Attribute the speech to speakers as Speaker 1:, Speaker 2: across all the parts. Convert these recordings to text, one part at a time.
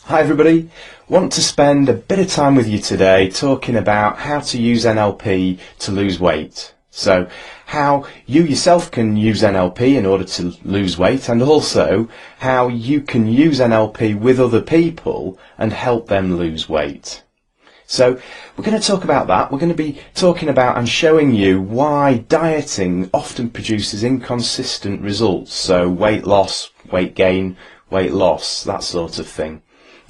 Speaker 1: Hi everybody, want to spend a bit of time with you today talking about how to use NLP to lose weight. So how you yourself can use NLP in order to lose weight, and also how you can use NLP with other people and help them lose weight. So we're going to talk about that. We're going to be talking about and showing you why dieting often produces inconsistent results. So weight loss, weight gain, weight loss, that sort of thing.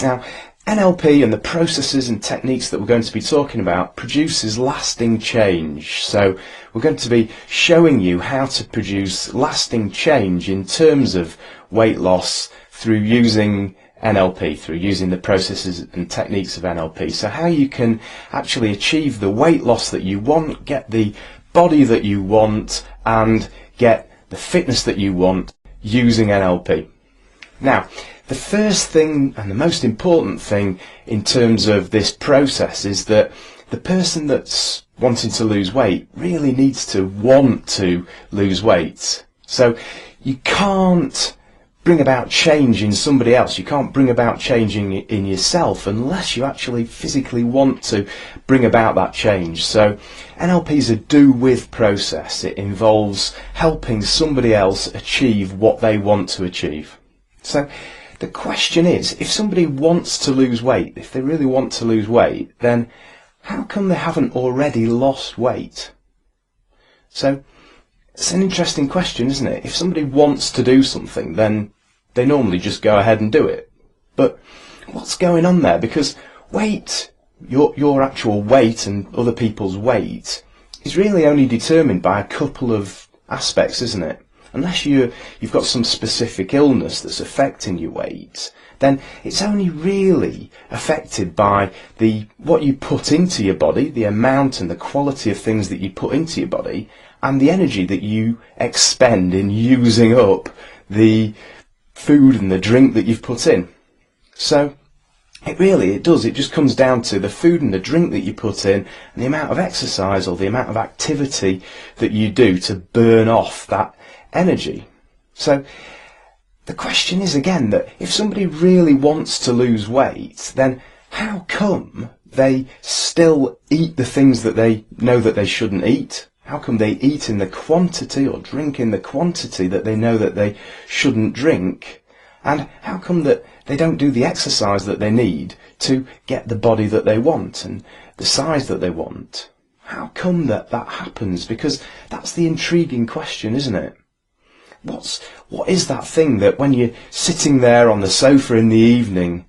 Speaker 1: Now, NLP and the processes and techniques that we're going to be talking about produces lasting change. So we're going to be showing you how to produce lasting change in terms of weight loss through using NLP, through using the processes and techniques of NLP. So how you can actually achieve the weight loss that you want, get the body that you want, and get the fitness that you want using NLP. Now, the first thing and the most important thing in terms of this process is that the person that's wanting to lose weight really needs to want to lose weight. So you can't bring about change in somebody else. You can't bring about change in yourself unless you actually physically want to bring about that change. So NLP is a do-with process. It involves helping somebody else achieve what they want to achieve. So the question is, if somebody wants to lose weight, if they really want to lose weight, then how come they haven't already lost weight? So it's an interesting question, isn't it? If somebody wants to do something, then they normally just go ahead and do it. But what's going on there? Because weight, your actual weight and other people's weight, is really only determined by a couple of aspects, isn't it? Unless you've got some specific illness that's affecting your weight, then it's only really affected by what you put into your body, the amount and the quality of things that you put into your body, and the energy that you expend in using up the food and the drink that you've put in. So it just comes down to the food and the drink that you put in and the amount of exercise or the amount of activity that you do to burn off that energy. So the question is again that if somebody really wants to lose weight, then how come they still eat the things that they know that they shouldn't eat? How come they eat in the quantity or drink in the quantity that they know that they shouldn't drink? And how come that they don't do the exercise that they need to get the body that they want and the size that they want? How come that happens? Because that's the intriguing question, isn't it? What is that thing that when you're sitting there on the sofa in the evening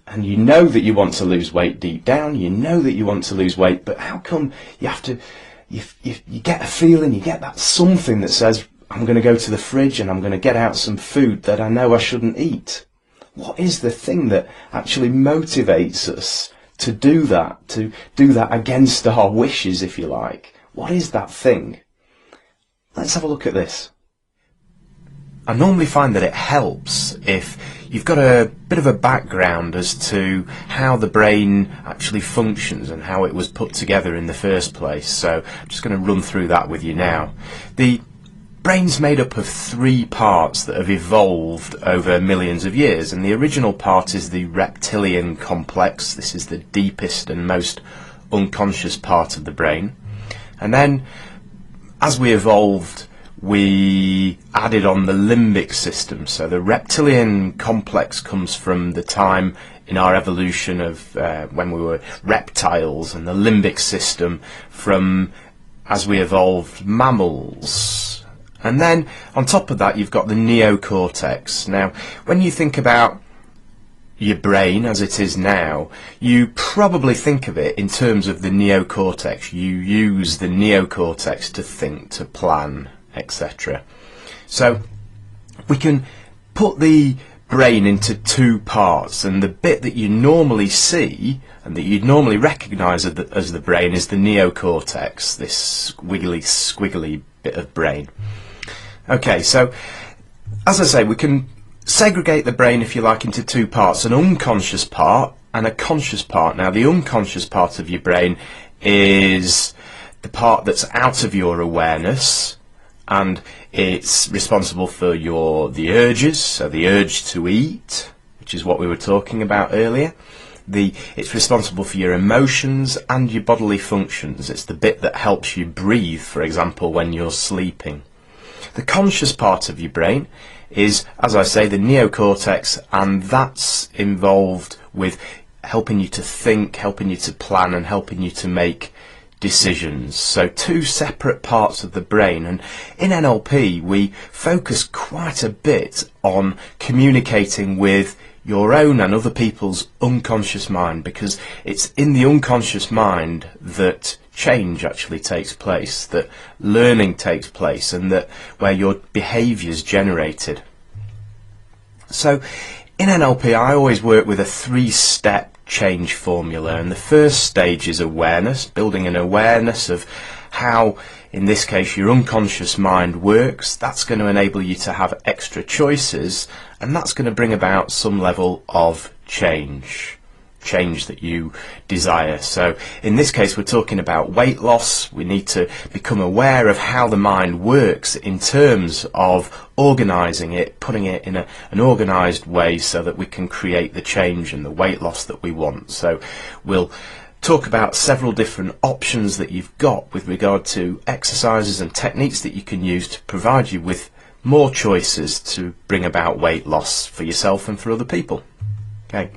Speaker 1: and you know that you want to lose weight deep down, you know that you want to lose weight, but how come you have to, you get a feeling, you get that something that says, I'm going to go to the fridge and I'm going to get out some food that I know I shouldn't eat? What is the thing that actually motivates us to do that against our wishes, if you like? What is that thing? Let's have a look at this. I normally find that it helps if you've got a bit of a background as to how the brain actually functions and how it was put together in the first place. So I'm just going to run through that with you now. The brain's made up of three parts that have evolved over millions of years, and the original part is the reptilian complex. This is the deepest and most unconscious part of the brain. And then as we evolved, we added on the limbic system. So the reptilian complex comes from the time in our evolution of when we were reptiles, and the limbic system from as we evolved mammals. And then on top of that you've got the neocortex. Now when you think about your brain as it is now, you probably think of it in terms of the neocortex. You use the neocortex to think, to plan, etc. So we can put the brain into two parts, and the bit that you normally see and that you'd normally recognise as the brain is the neocortex, this squiggly bit of brain. Okay, so as I say, we can segregate the brain, if you like, into two parts, an unconscious part and a conscious part. Now the unconscious part of your brain is the part that's out of your awareness, and it's responsible for the urges, so the urge to eat, which is what we were talking about earlier. It's responsible for your emotions and your bodily functions. It's the bit that helps you breathe, for example, when you're sleeping. The conscious part of your brain is, as I say, the neocortex, and that's involved with helping you to think, helping you to plan, and helping you to make decisions. So two separate parts of the brain, and in NLP we focus quite a bit on communicating with your own and other people's unconscious mind, because it's in the unconscious mind that change actually takes place, that learning takes place, and that where your behaviour's generated. So in NLP I always work with a 3-step change formula, and the first stage is awareness, building an awareness of how, in this case, your unconscious mind works. That's going to enable you to have extra choices, and that's going to bring about some level of change that you desire. So in this case we're talking about weight loss. We need to become aware of how the mind works in terms of organising it, putting it in an organised way so that we can create the change and the weight loss that we want. So we'll talk about several different options that you've got with regard to exercises and techniques that you can use to provide you with more choices to bring about weight loss for yourself and for other people. Okay.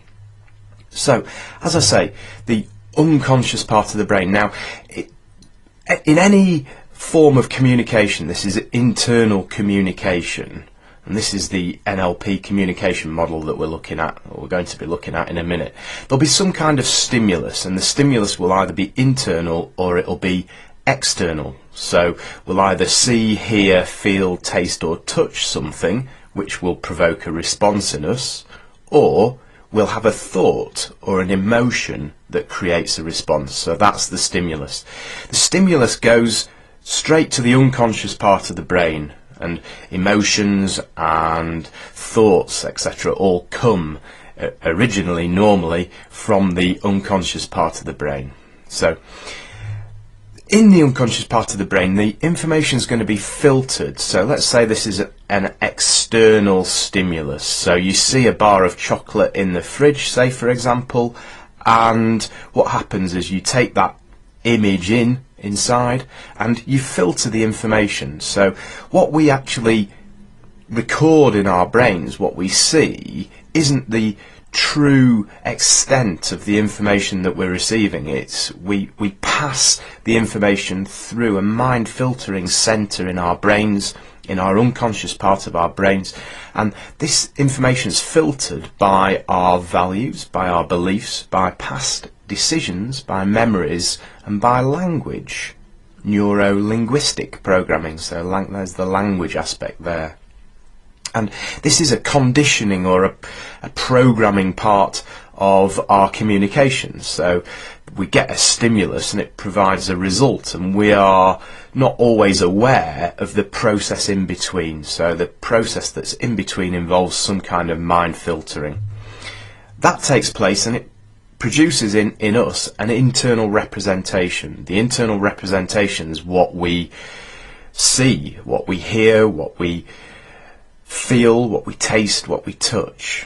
Speaker 1: So, as I say, the unconscious part of the brain. Now, in any form of communication, this is internal communication, and this is the NLP communication model that we're looking at, or we're going to be looking at in a minute. There'll be some kind of stimulus, and the stimulus will either be internal or it'll be external. So we'll either see, hear, feel, taste or touch something which will provoke a response in us, or we'll have a thought or an emotion that creates a response. So that's the stimulus. The stimulus goes straight to the unconscious part of the brain, and emotions and thoughts, etc., all come originally, normally, from the unconscious part of the brain. So in the unconscious part of the brain, the information is going to be filtered. So let's say this is an external stimulus. So you see a bar of chocolate in the fridge, say for example, and what happens is you take that image inside and you filter the information. So what we actually record in our brains, what we see, isn't the true extent of the information that we're receiving. It's we pass the information through a mind filtering centre in our brains, in our unconscious part of our brains, and this information is filtered by our values, by our beliefs, by past decisions, by memories, and by language, neuro-linguistic programming. So there's the language aspect there. And this is a conditioning or a programming part of our communication. So we get a stimulus and it provides a result, and we are not always aware of the process in between. So the process that's in between involves some kind of mind filtering. That takes place and it produces in us an internal representation. The internal representation is what we see, what we hear, what we feel, what we taste, what we touch,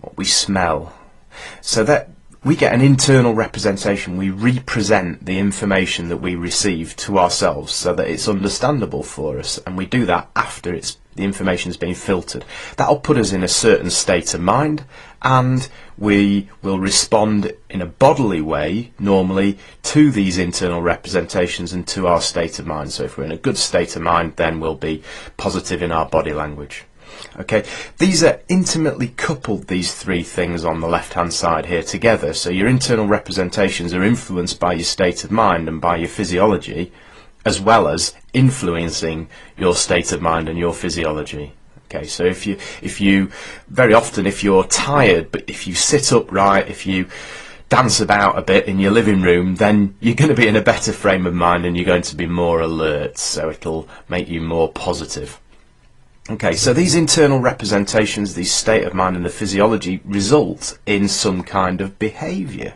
Speaker 1: what we smell. So that we get an internal representation. We represent the information that we receive to ourselves so that it's understandable for us, and we do that after the information's been filtered. That'll put us in a certain state of mind, and we will respond in a bodily way normally to these internal representations and to our state of mind. So if we're in a good state of mind, then we'll be positive in our body language. Okay, these are intimately coupled, these three things on the left hand side here together. So your internal representations are influenced by your state of mind and by your physiology, as well as influencing your state of mind and your physiology. Okay, so if you very often, if you're tired, but if you sit upright, if you dance about a bit in your living room, then you're going to be in a better frame of mind and you're going to be more alert, so it'll make you more positive. Okay, so these internal representations, the state of mind and the physiology, result in some kind of behaviour.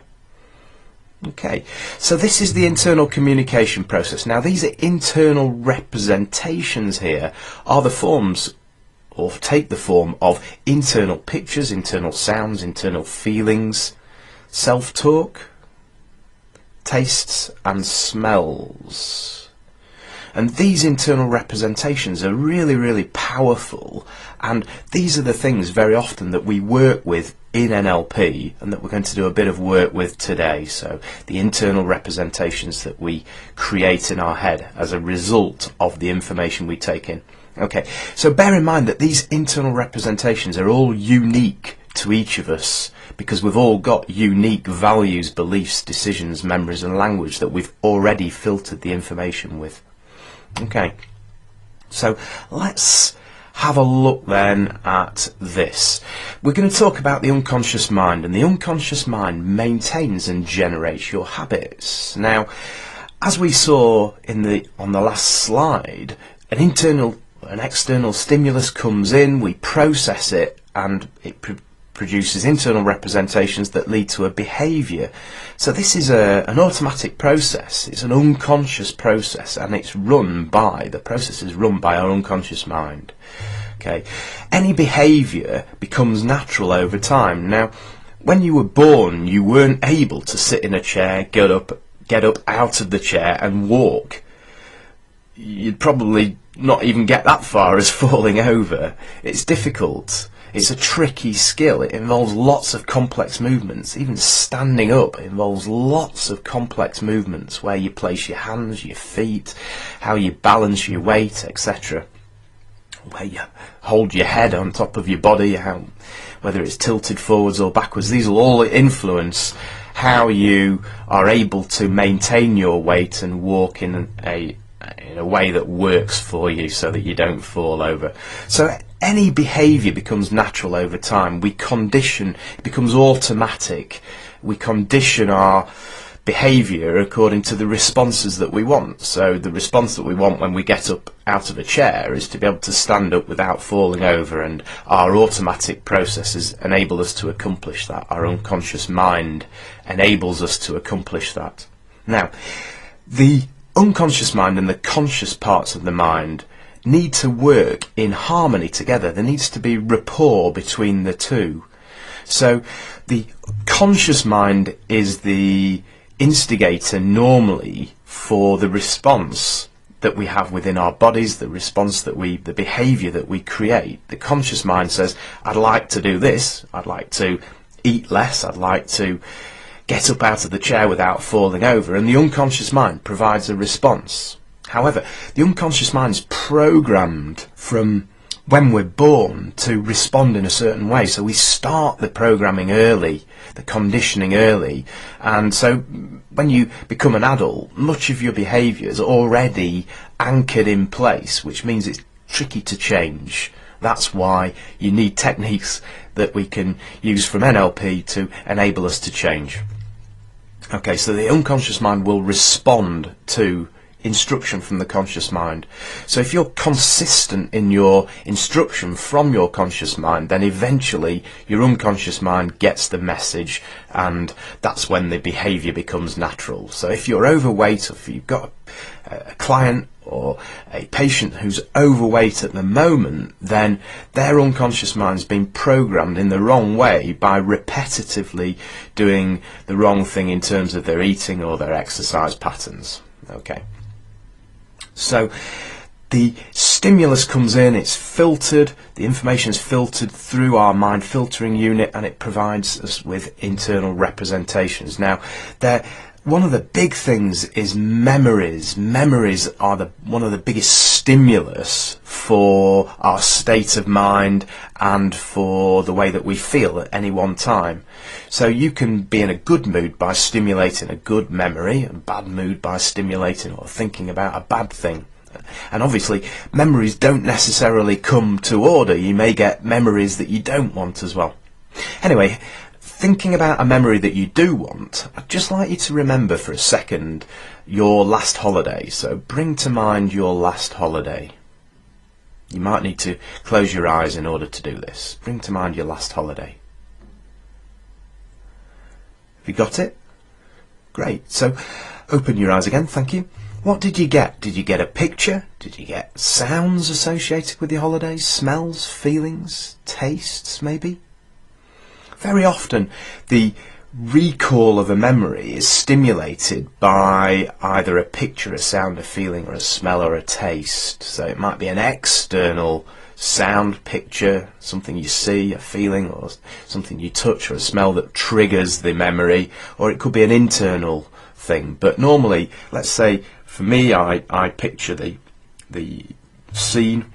Speaker 1: Okay, so this is the internal communication process. Now these internal representations here are the forms or take the form of internal pictures, internal sounds, internal feelings, self-talk, tastes and smells. And these internal representations are really, really powerful, and these are the things very often that we work with in NLP and that we're going to do a bit of work with today. So the internal representations that we create in our head as a result of the information we take in. Okay, so bear in mind that these internal representations are all unique to each of us, because we've all got unique values, beliefs, decisions, memories and language that we've already filtered the information with. Okay, so let's have a look then at this. We're going to talk about the unconscious mind, and the unconscious mind maintains and generates your habits. Now, as we saw on the last slide, an external stimulus comes in, we process it, and it produces internal representations that lead to a behaviour. So this is an automatic process, it's an unconscious process, and the process is run by our unconscious mind. Okay, any behaviour becomes natural over time. Now, when you were born, you weren't able to sit in a chair, get up out of the chair and walk. You'd probably not even get that far as falling over. It's difficult. It's a tricky skill. It involves lots of complex movements. Even standing up involves lots of complex movements, where you place your hands, your feet, how you balance your weight, etc. Where you hold your head on top of your body, whether it's tilted forwards or backwards. These will all influence how you are able to maintain your weight and walk in a way that works for you so that you don't fall over. So any behaviour becomes natural over time. It becomes automatic. We condition our behaviour according to the responses that we want. So the response that we want when we get up out of a chair is to be able to stand up without falling over, and our automatic processes enable us to accomplish that. Our unconscious mind enables us to accomplish that. Now, the unconscious mind and the conscious parts of the mind need to work in harmony together. There needs to be rapport between the two. So the conscious mind is the instigator normally for the response that we have within our bodies, the behaviour that we create. The conscious mind says, I'd like to do this, I'd like to eat less, I'd like to get up out of the chair without falling over, and the unconscious mind provides a response. However, the unconscious mind is programmed from when we're born to respond in a certain way, so we start the programming early, the conditioning early, and so when you become an adult, much of your behaviour is already anchored in place, which means it's tricky to change. That's why you need techniques that we can use from NLP to enable us to change. Okay, so the unconscious mind will respond to instruction from the conscious mind. So if you're consistent in your instruction from your conscious mind, then eventually your unconscious mind gets the message, and that's when the behaviour becomes natural. So if you're overweight, or if you've got a client or a patient who's overweight at the moment, then their unconscious mind's been programmed in the wrong way by repetitively doing the wrong thing in terms of their eating or their exercise patterns. Okay. So the stimulus comes in, it's filtered, the information is filtered through our mind filtering unit, and it provides us with internal representations. Now, one of the big things is memories. Memories are one of the biggest stimulus for our state of mind and for the way that we feel at any one time. So you can be in a good mood by stimulating a good memory, and bad mood by stimulating or thinking about a bad thing. And obviously memories don't necessarily come to order. You may get memories that you don't want as well. Anyway, thinking about a memory that you do want, I'd just like you to remember for a second your last holiday. So bring to mind your last holiday. You might need to close your eyes in order to do this. Bring to mind your last holiday. Have you got it? Great. So open your eyes again, thank you. What did you get? Did you get a picture? Did you get sounds associated with your holidays? Smells, feelings, tastes, maybe? Very often, the recall of a memory is stimulated by either a picture, a sound, a feeling, or a smell or a taste. So it might be an external sound, picture, something you see, a feeling, or something you touch, or a smell that triggers the memory, or it could be an internal thing. But normally, let's say, for me, I picture the scene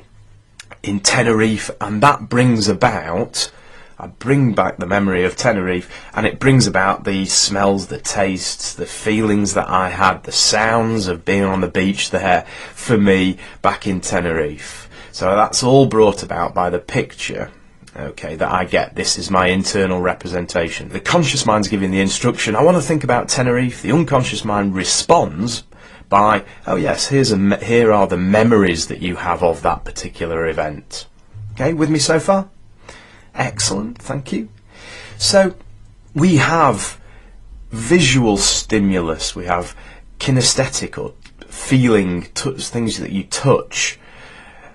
Speaker 1: in Tenerife, and that brings about, I bring back the memory of Tenerife, and it brings about the smells, the tastes, the feelings that I had, the sounds of being on the beach there, for me, back in Tenerife. So that's all brought about by the picture, okay, that I get. This is my internal representation. The conscious mind's giving the instruction, I want to think about Tenerife. The unconscious mind responds by, oh yes, here are the memories that you have of that particular event. Okay, with me so far? Excellent, thank you. So we have visual stimulus, we have kinesthetic or feeling, things that you touch,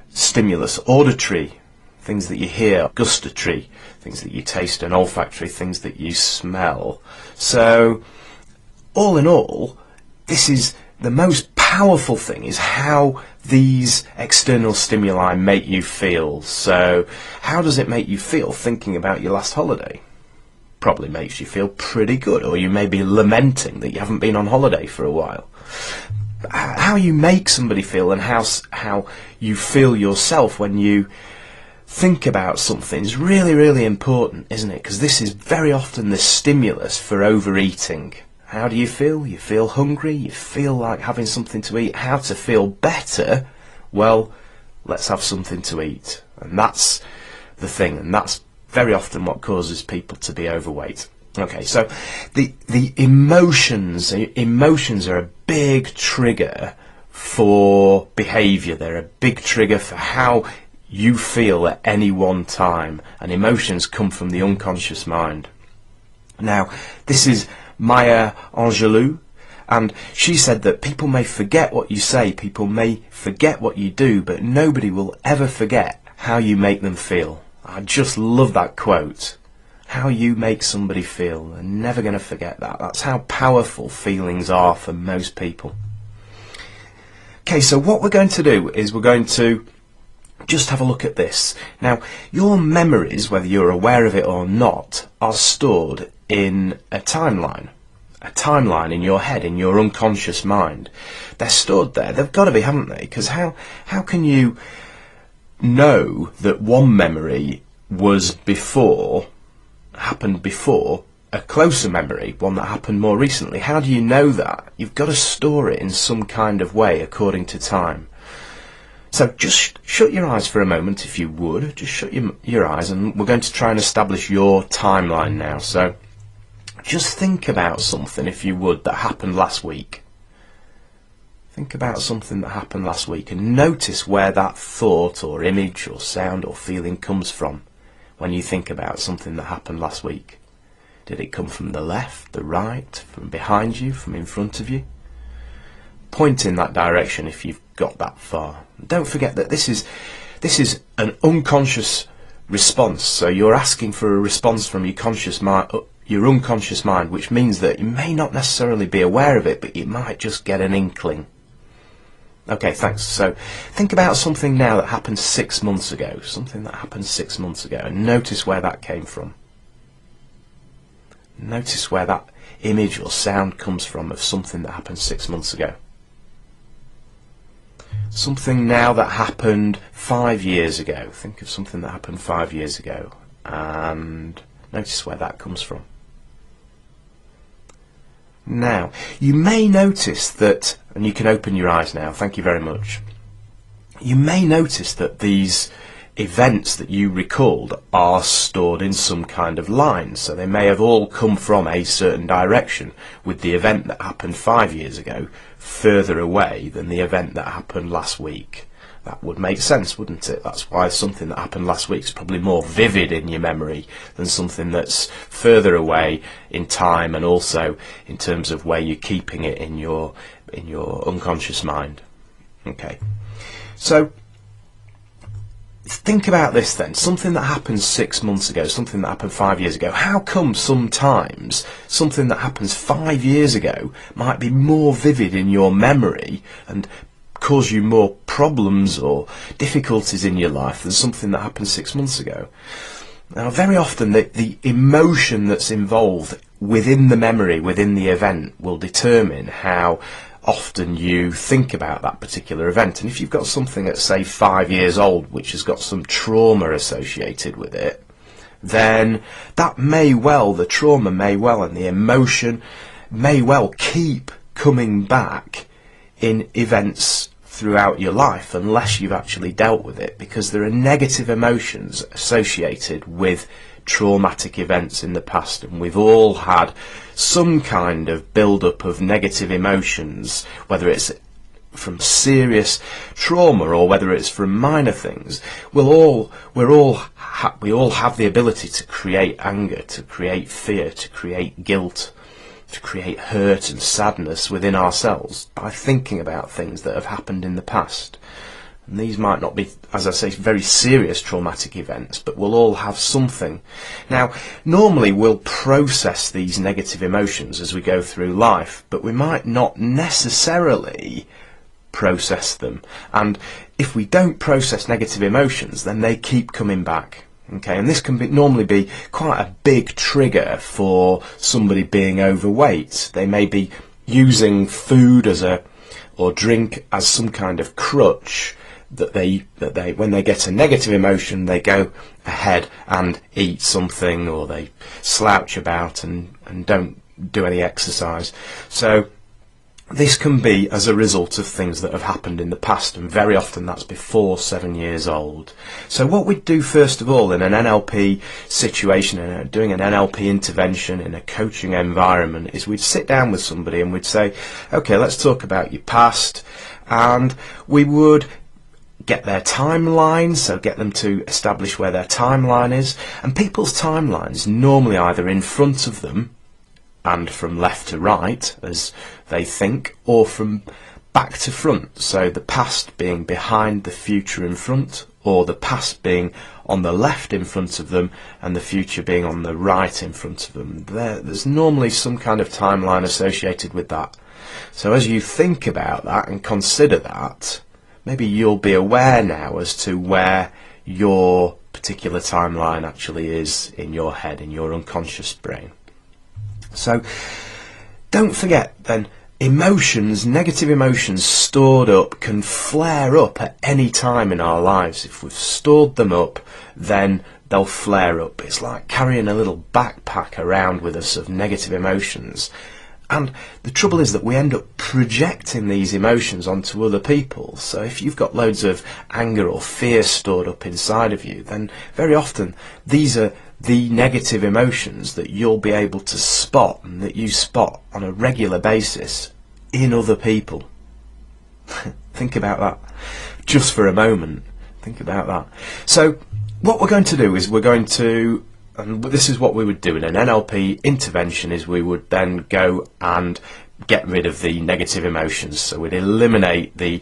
Speaker 1: stimulus, auditory, things that you hear, gustatory, things that you taste, and olfactory, things that you smell. So all in all, this is the most powerful thing, is how these external stimuli make you feel. So how does it make you feel thinking about your last holiday? Probably makes you feel pretty good, or you may be lamenting that you haven't been on holiday for a while. How you make somebody feel and how you feel yourself when you think about something is really, really important, isn't it? Because this is very often the stimulus for overeating. How do you feel? You feel hungry, you feel like having something to eat. How to feel better? Well, let's have something to eat. And that's the thing, and that's very often what causes people to be overweight. Okay, so the emotions are a big trigger for behaviour. They're a big trigger for how you feel at any one time, and emotions come from the unconscious mind. Now, this is Maya Angelou, and she said that people may forget what you say, people may forget what you do, but nobody will ever forget how you make them feel. I just love that quote. How you make somebody feel, they're never going to forget that. That's how powerful feelings are for most people. Okay, so what we're going to do is we're going to just have a look at this. Now, your memories, whether you're aware of it or not, are stored in a timeline in your head, in your unconscious mind. They're stored there. They've got to be, haven't they? Because how can you know that one memory happened before a closer memory, one that happened more recently? How do you know that? You've got to store it in some kind of way according to time. So just shut your eyes for a moment, if you would. Just shut your eyes, and we're going to try and establish your timeline now. So just think about something, if you would, that happened last week. Think about something that happened last week and notice where that thought or image or sound or feeling comes from when you think about something that happened last week. Did it come from the left, the right, from behind you, from in front of you? Point in that direction if you've got that far. Don't forget that this is an unconscious response, so you're asking for a response from your unconscious mind, which means that you may not necessarily be aware of it, but you might just get an inkling. Okay, thanks. So think about something now that happened 6 months ago, and notice where that came from. Notice where that image or sound comes from of something that happened 6 months ago. Something now that happened 5 years ago. Think of something that happened 5 years ago and notice where that comes from. Now, you may notice that, and you can open your eyes now, thank you very much. You may notice that these events that you recalled are stored in some kind of line, so they may have all come from a certain direction, with the event that happened 5 years ago further away than the event that happened last week. That would make sense, wouldn't it? That's why something that happened last week is probably more vivid in your memory than something that's further away in time, and also in terms of where you're keeping it in your in your unconscious mind. Okay, so think about this then. Something that happened 6 months ago, something that happened 5 years ago. How come sometimes something that happens 5 years ago might be more vivid in your memory and cause you more problems or difficulties in your life than something that happened 6 months ago? Now, very often the emotion that's involved within the memory, within the event, will determine how often you think about that particular event. And if you've got something that's, say, 5 years old, which has got some trauma associated with it, then that may well, the trauma may well, and the emotion may well keep coming back in events throughout your life, unless you've actually dealt with it, because there are negative emotions associated with traumatic events in the past, and we've all had some kind of build-up of negative emotions, whether it's from serious trauma or whether it's from minor things. We all have the ability to create anger, to create fear, to create guilt, to create hurt and sadness within ourselves by thinking about things that have happened in the past. And these might not be, as I say, very serious traumatic events, but we'll all have something. Now, normally we'll process these negative emotions as we go through life, but we might not necessarily process them. And if we don't process negative emotions, then they keep coming back. Okay, and this can normally be quite a big trigger for somebody being overweight. They may be using food or drink as some kind of crutch that they when they get a negative emotion, they go ahead and eat something, or they slouch about and don't do any exercise. So this can be as a result of things that have happened in the past, and very often that's before 7 years old. So what we'd do first of all in an NLP situation, and doing an NLP intervention in a coaching environment, is we'd sit down with somebody and we'd say, okay, let's talk about your past, and we would get their timeline, so get them to establish where their timeline is. And people's timelines normally either in front of them and from left to right as they think, or from back to front, so the past being behind the future in front, or the past being on the left in front of them and the future being on the right in front of them. There's normally some kind of timeline associated with that. So as you think about that and consider that, maybe you'll be aware now as to where your particular timeline actually is in your head, in your unconscious brain. So don't forget then, emotions, negative emotions stored up can flare up at any time in our lives. If we've stored them up, then they'll flare up. It's like carrying a little backpack around with us of negative emotions. And the trouble is that we end up projecting these emotions onto other people. So if you've got loads of anger or fear stored up inside of you, then very often these are the negative emotions that you'll be able to spot, and that you spot on a regular basis in other people. Think about that just for a moment. Think about that. So what we're going to do is and this is what we would do in an NLP intervention, is we would then go and get rid of the negative emotions. So we'd eliminate the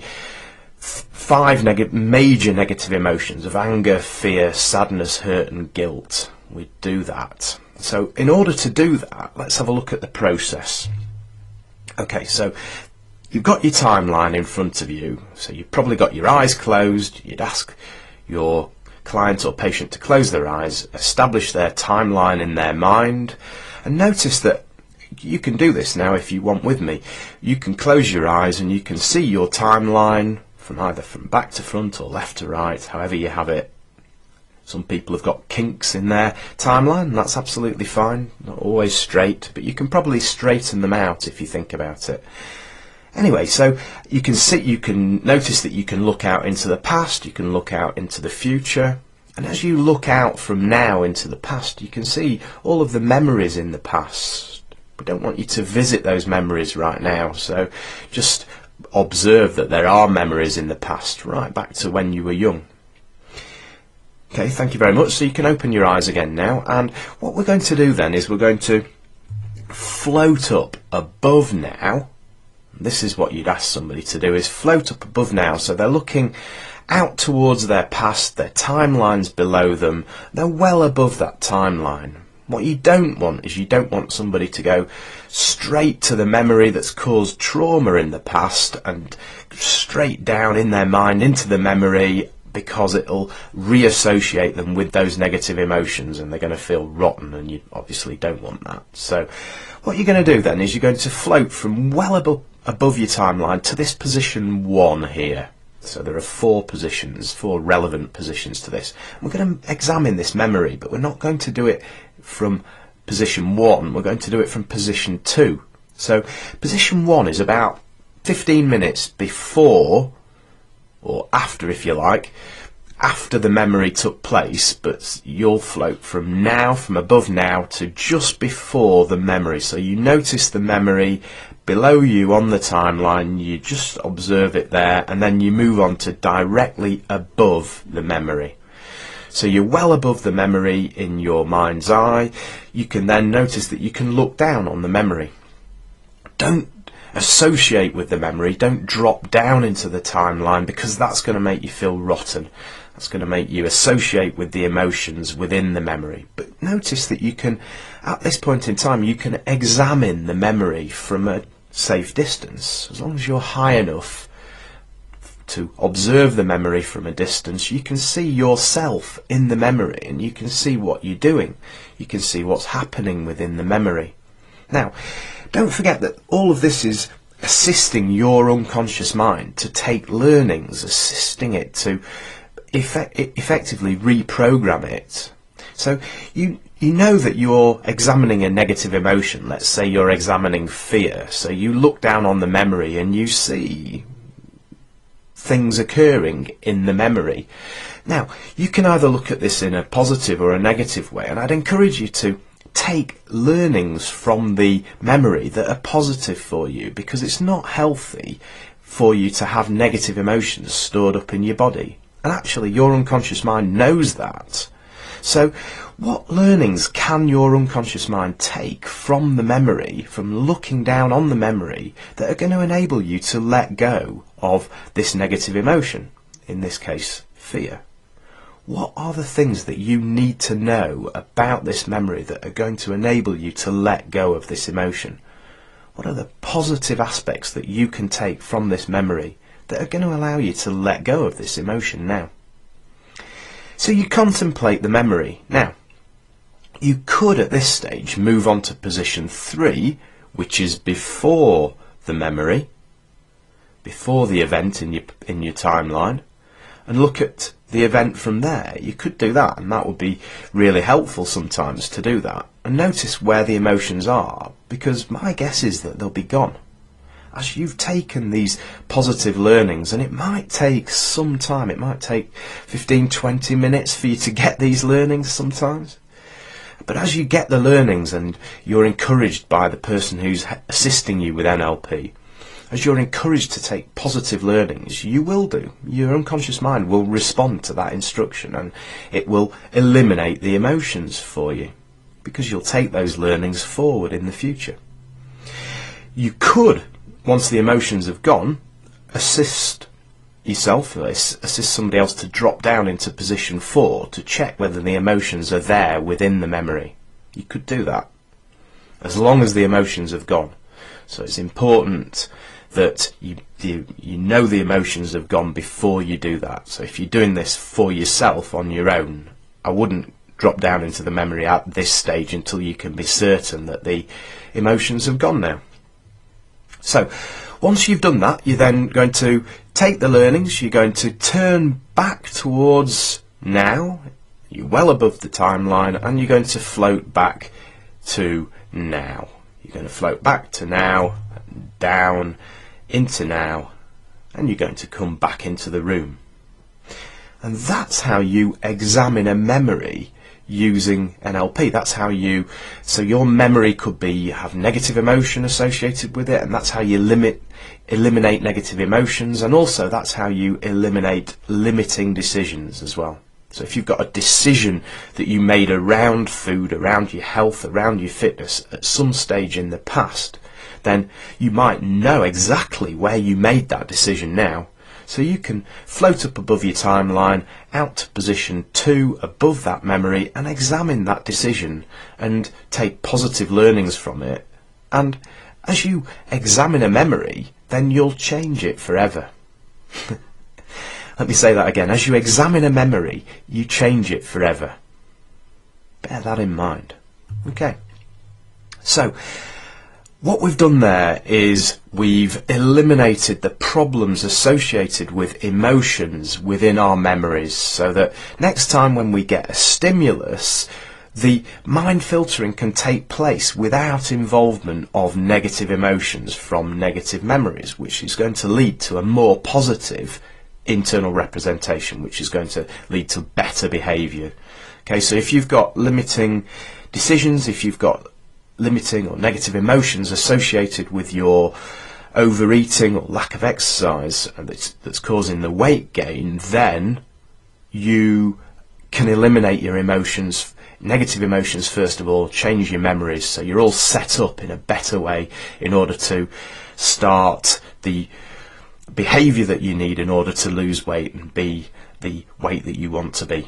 Speaker 1: 5 major negative emotions of anger, fear, sadness, hurt and guilt. We'd do that. So in order to do that, let's have a look at the process. Okay, so you've got your timeline in front of you. So you've probably got your eyes closed. You'd ask your client or patient to close their eyes, establish their timeline in their mind, and notice that you can do this now if you want with me. You can close your eyes and you can see your timeline from either from back to front or left to right, however you have it. Some people have got kinks in their timeline, and that's absolutely fine. Not always straight, but you can probably straighten them out if you think about it. Anyway, so you can notice that you can look out into the past, you can look out into the future, and as you look out from now into the past, you can see all of the memories in the past. We don't want you to visit those memories right now, so just observe that there are memories in the past, right back to when you were young. Okay, thank you very much. So you can open your eyes again now, and what we're going to do then is we're going to float up above now. This is what you'd ask somebody to do, is float up above now. So they're looking out towards their past, their timeline's below them, they're well above that timeline. What you don't want is you don't want somebody to go straight to the memory that's caused trauma in the past and straight down in their mind into the memory, because it'll reassociate them with those negative emotions and they're going to feel rotten, and you obviously don't want that. So what you're going to do then is you're going to float from well above your timeline to this position 1 here. So there are 4 positions, 4 relevant positions to this. We're going to examine this memory, but we're not going to do it from position 1, we're going to do it from position 2. So position 1 is about 15 minutes before, or after if you like, after the memory took place, but you'll float from now, from above now, to just before the memory. So you notice the memory below you on the timeline, you just observe it there, and then you move on to directly above the memory. So you're well above the memory in your mind's eye. You can then notice that you can look down on the memory. Don't associate with the memory, don't drop down into the timeline, because that's going to make you feel rotten. That's going to make you associate with the emotions within the memory. But notice that you can, at this point in time, you can examine the memory from a safe distance. As long as you're high enough to observe the memory from a distance, you can see yourself in the memory and you can see what you're doing. You can see what's happening within the memory. Now, don't forget that all of this is assisting your unconscious mind to take learnings, assisting it to effectively reprogram it. So you know that you're examining a negative emotion. Let's say you're examining fear. So you look down on the memory and you see things occurring in the memory. Now, you can either look at this in a positive or a negative way, and I'd encourage you to take learnings from the memory that are positive for you, because it's not healthy for you to have negative emotions stored up in your body. And actually, your unconscious mind knows that. So what learnings can your unconscious mind take from the memory, from looking down on the memory, that are going to enable you to let go of this negative emotion, in this case, fear? What are the things that you need to know about this memory that are going to enable you to let go of this emotion? What are the positive aspects that you can take from this memory that are going to allow you to let go of this emotion now? So you contemplate the memory. Now, you could at this stage move on to position 3, which is before the memory, before the event in your timeline, and look at the event from there. You could do that, and that would be really helpful sometimes to do that. And notice where the emotions are, because my guess is that they'll be gone as you've taken these positive learnings, and it might take some time. It might take 15-20 minutes for you to get these learnings sometimes. But as you get the learnings and you're encouraged by the person who's assisting you with NLP, as you're encouraged to take positive learnings, you will do. Your unconscious mind will respond to that instruction, and it will eliminate the emotions for you, because you'll take those learnings forward in the future. You could, once the emotions have gone, assist yourself, assist somebody else to drop down into position 4 to check whether the emotions are there within the memory. You could do that, as long as the emotions have gone. So it's important that you know the emotions have gone before you do that. So if you're doing this for yourself on your own, I wouldn't drop down into the memory at this stage until you can be certain that the emotions have gone now. So once you've done that, you're then going to take the learnings, you're going to turn back towards now, you're well above the timeline, and you're going to float back to now. You're going to float back to now, down into now, and you're going to come back into the room. And that's how you examine a memory using NLP. That's how so your memory could be, you have negative emotion associated with it, and that's how you eliminate negative emotions, and also that's how you eliminate limiting decisions as well. So if you've got a decision that you made around food, around your health, around your fitness at some stage in the past, then you might know exactly where you made that decision now. So you can float up above your timeline, out to position 2 above that memory, and examine that decision and take positive learnings from it. And as you examine a memory, then you'll change it forever. Let me say that again. As you examine a memory, you change it forever. Bear that in mind. Okay. So, what we've done there is we've eliminated the problems associated with emotions within our memories, so that next time when we get a stimulus, the mind filtering can take place without involvement of negative emotions from negative memories, which is going to lead to a more positive internal representation, which is going to lead to better behaviour. Okay, so if you've got limiting decisions, if you've got limiting or negative emotions associated with your overeating or lack of exercise that's causing the weight gain, then you can eliminate your emotions, negative emotions first of all, change your memories, so you're all set up in a better way in order to start the behaviour that you need in order to lose weight and be the weight that you want to be.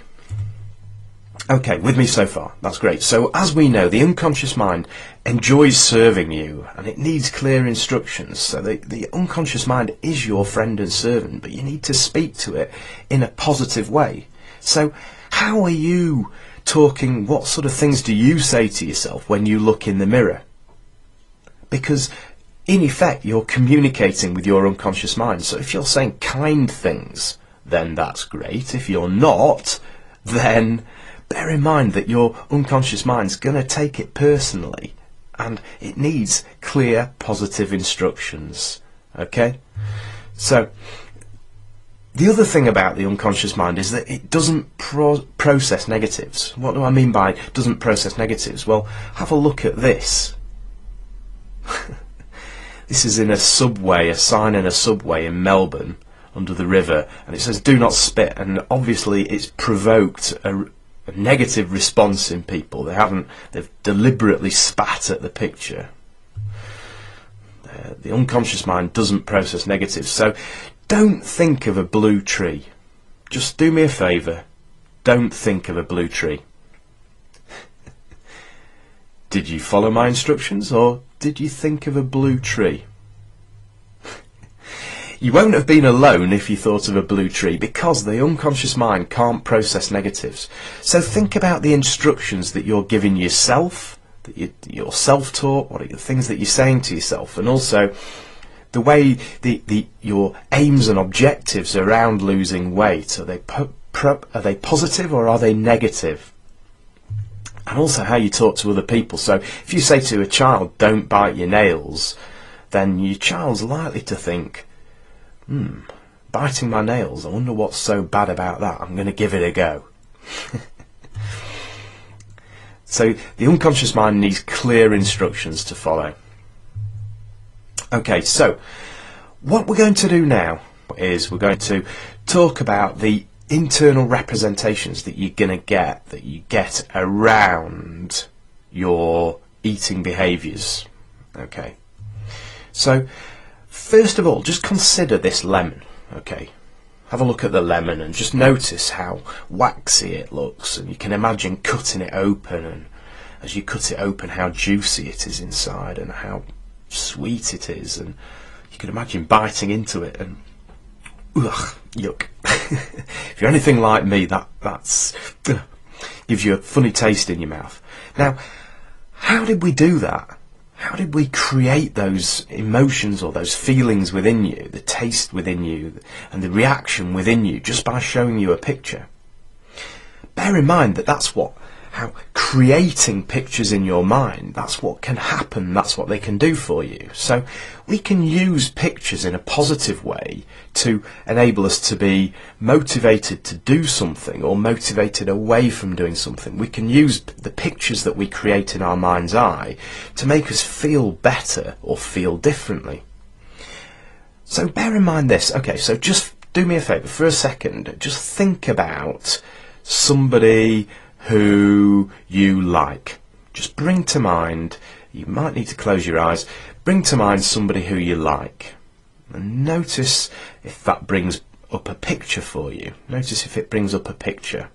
Speaker 1: Okay, with me so far? That's great. So as we know, the unconscious mind enjoys serving you and it needs clear instructions. So the unconscious mind is your friend and servant, but you need to speak to it in a positive way. So how are you talking? What sort of things do you say to yourself when you look in the mirror? Because in effect, you're communicating with your unconscious mind. So if you're saying kind things, then that's great. If you're not, then bear in mind that your unconscious mind's going to take it personally, and it needs clear, positive instructions. Okay? So, the other thing about the unconscious mind is that it doesn't process negatives. What do I mean by doesn't process negatives? Well, have a look at this. This is in a subway, a sign in a subway in Melbourne, under the river, and it says "Do not spit," and obviously it's provoked a negative response in people. They've deliberately spat at the picture. The unconscious mind doesn't process negatives, so don't think of a blue tree. Just do me a favour, don't think of a blue tree. Did you follow my instructions, or did you think of a blue tree? You won't have been alone if you thought of a blue tree, because the unconscious mind can't process negatives. So think about the instructions that you're giving yourself, that you're self-taught, what are the things that you're saying to yourself, and also the way your aims and objectives around losing weight. Are they positive or are they negative? And also how you talk to other people. So if you say to a child, "Don't bite your nails," then your child's likely to think, biting my nails, I wonder what's so bad about that, I'm going to give it a go. So the unconscious mind needs clear instructions to follow. Okay, so what we're going to do now is we're going to talk about the internal representations that you're going to get around your eating behaviours. Okay, so first of all, just consider this lemon. Okay, have a look at the lemon and just notice how waxy it looks, and you can imagine cutting it open, and as you cut it open how juicy it is inside and how sweet it is, and you can imagine biting into it and ugh, yuck. If you're anything like me, that's gives you a funny taste in your mouth. Now, how did we do that? How did we create those emotions or those feelings within you, the taste within you and the reaction within you, just by showing you a picture? Bear in mind that how creating pictures in your mind, that's what can happen, that's what they can do for you. So we can use pictures in a positive way to enable us to be motivated to do something or motivated away from doing something. We can use the pictures that we create in our mind's eye to make us feel better or feel differently. So bear in mind this. Okay, so just do me a favour for a second. Just think about somebody who you like. Just bring to mind you might need to close your eyes, bring to mind somebody who you like. And notice if that brings up a picture for you. Notice if it brings up a picture.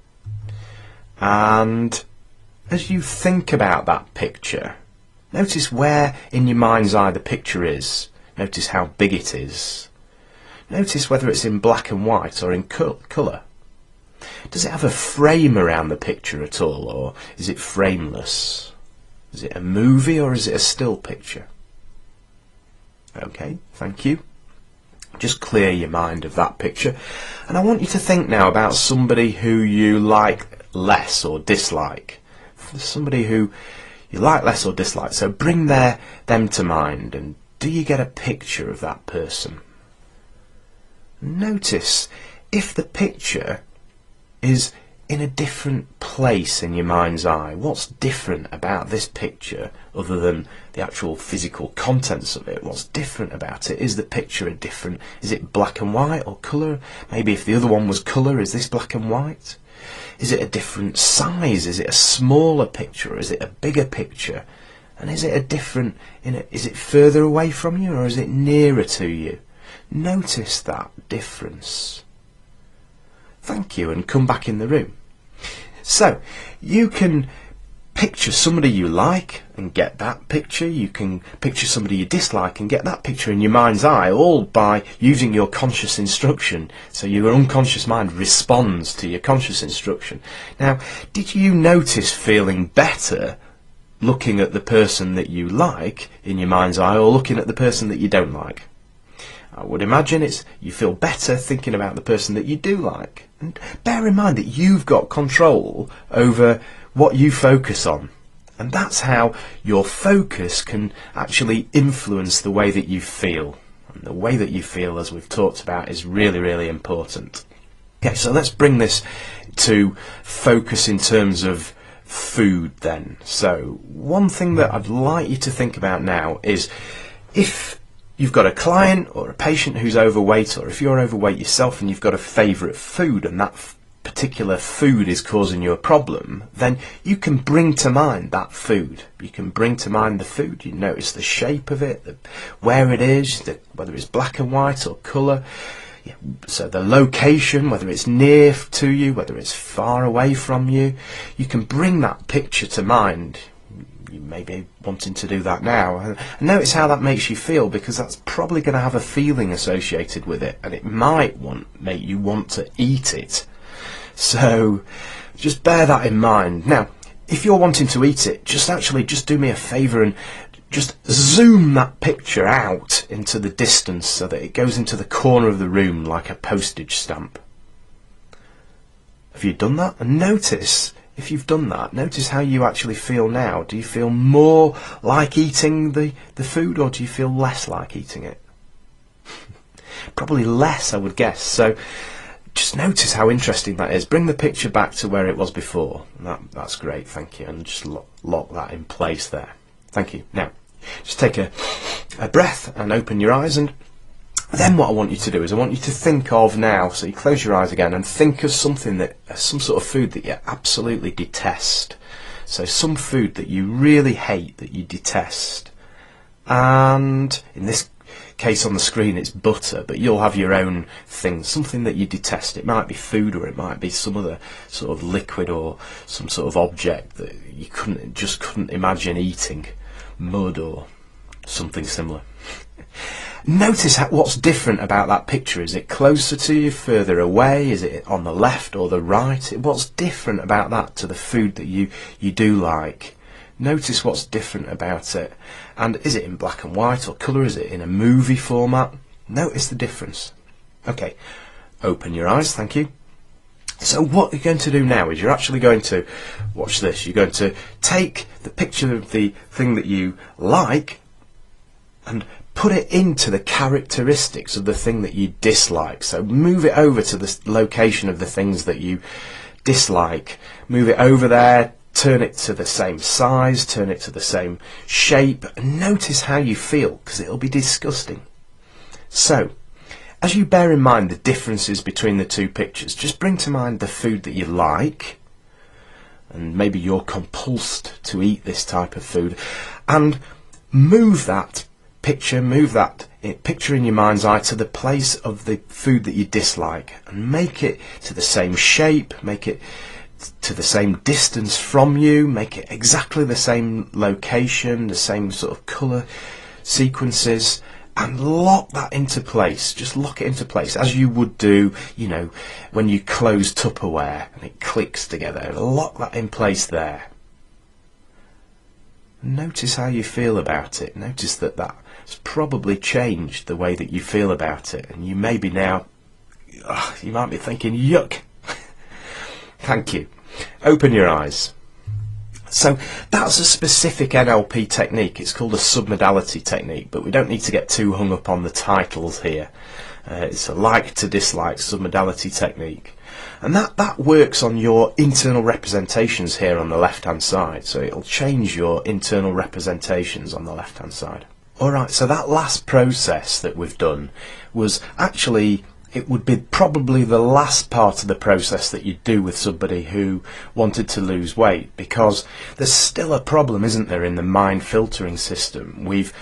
Speaker 1: And as you think about that picture, notice where in your mind's eye the picture is. Notice how big it is. Notice whether it's in black and white or in colour. Does it have a frame around the picture at all, or is it frameless? Is it a movie or is it a still picture? Okay, thank you. Just clear your mind of that picture. And I want you to think now about somebody who you like less or dislike. Somebody who you like less or dislike. So bring them to mind, and do you get a picture of that person? Notice if the picture is in a different place in your mind's eye. What's different about this picture other than the actual physical contents of it? What's different about it? Is the picture different? Is it black and white or colour? Maybe if the other one was colour, is this black and white? Is it a different size? Is it a smaller picture or is it a bigger picture? And is it a different, is it further away from you or is it nearer to you? Notice that difference. Thank you, and come back in the room. So, you can picture somebody you like and get that picture. You can picture somebody you dislike and get that picture in your mind's eye, all by using your conscious instruction. So your unconscious mind responds to your conscious instruction. Now, did you notice feeling better looking at the person that you like in your mind's eye or looking at the person that you don't like? I would imagine you feel better thinking about the person that you do like. And bear in mind that you've got control over what you focus on. And that's how your focus can actually influence the way that you feel. And the way that you feel, as we've talked about, is really, really important. Okay, so let's bring this to focus in terms of food then. So one thing that I'd like you to think about now is if you've got a client or a patient who's overweight, or if you're overweight yourself and you've got a favourite food and that particular food is causing you a problem, then you can bring to mind that food. You can bring to mind the food. You notice the shape of it, where it is, whether it's black and white or colour. Yeah, so the location, whether it's near to you, whether it's far away from you. You can bring that picture to mind. You may be wanting to do that now. And notice how that makes you feel, because that's probably going to have a feeling associated with it, and it might make you want to eat it. So just bear that in mind. Now, if you're wanting to eat it, just do me a favour and just zoom that picture out into the distance so that it goes into the corner of the room like a postage stamp. Have you done that? And notice, if you've done that, notice how you actually feel now. Do you feel more like eating the food, or do you feel less like eating it? Probably less, I would guess. So just notice how interesting that is. Bring the picture back to where it was before. That's great, thank you. And just lock that in place there. Thank you. Now, just take a breath and open your eyes, and then what I want you to do is I want you to think of now, so you close your eyes again and think of some sort of food that you absolutely detest. So some food that you really hate, that you detest. And in this case on the screen it's butter, but you'll have your own thing, something that you detest. It might be food, or it might be some other sort of liquid or some sort of object that you couldn't imagine eating. Mud or something similar. Notice what's different about that picture. Is it closer to you, further away? Is it on the left or the right? What's different about that to the food that you do like? Notice what's different about it. And is it in black and white or colour? Is it in a movie format? Notice the difference. Okay, open your eyes, thank you. So what you're going to do now is you're actually going to, watch this, you're going to take the picture of the thing that you like and put it into the characteristics of the thing that you dislike. So move it over to the location of the things that you dislike. Move it over there, turn it to the same size, turn it to the same shape, and notice how you feel, because it'll be disgusting. So, as you bear in mind the differences between the two pictures, just bring to mind the food that you like, and maybe you're compulsed to eat this type of food, and move that picture in your mind's eye to the place of the food that you dislike, and make it to the same shape, make it to the same distance from you, make it exactly the same location, the same sort of colour sequences, and lock that into place. Just lock it into place as you would do, you know, when you close Tupperware and it clicks together. Lock that in place there. Notice how you feel about it. Notice that that's probably changed the way that you feel about it, and you maybe now, you might be thinking, yuck. Thank you. Open your eyes. So that's a specific NLP technique. It's called a submodality technique, but we don't need to get too hung up on the titles here. It's a like to dislike submodality technique. And that works on your internal representations here on the left hand side. So it'll change your internal representations on the left hand side. Alright, so that last process that we've done was actually, it would be probably the last part of the process that you'd do with somebody who wanted to lose weight, because there's still a problem, isn't there, in the mind filtering system. We've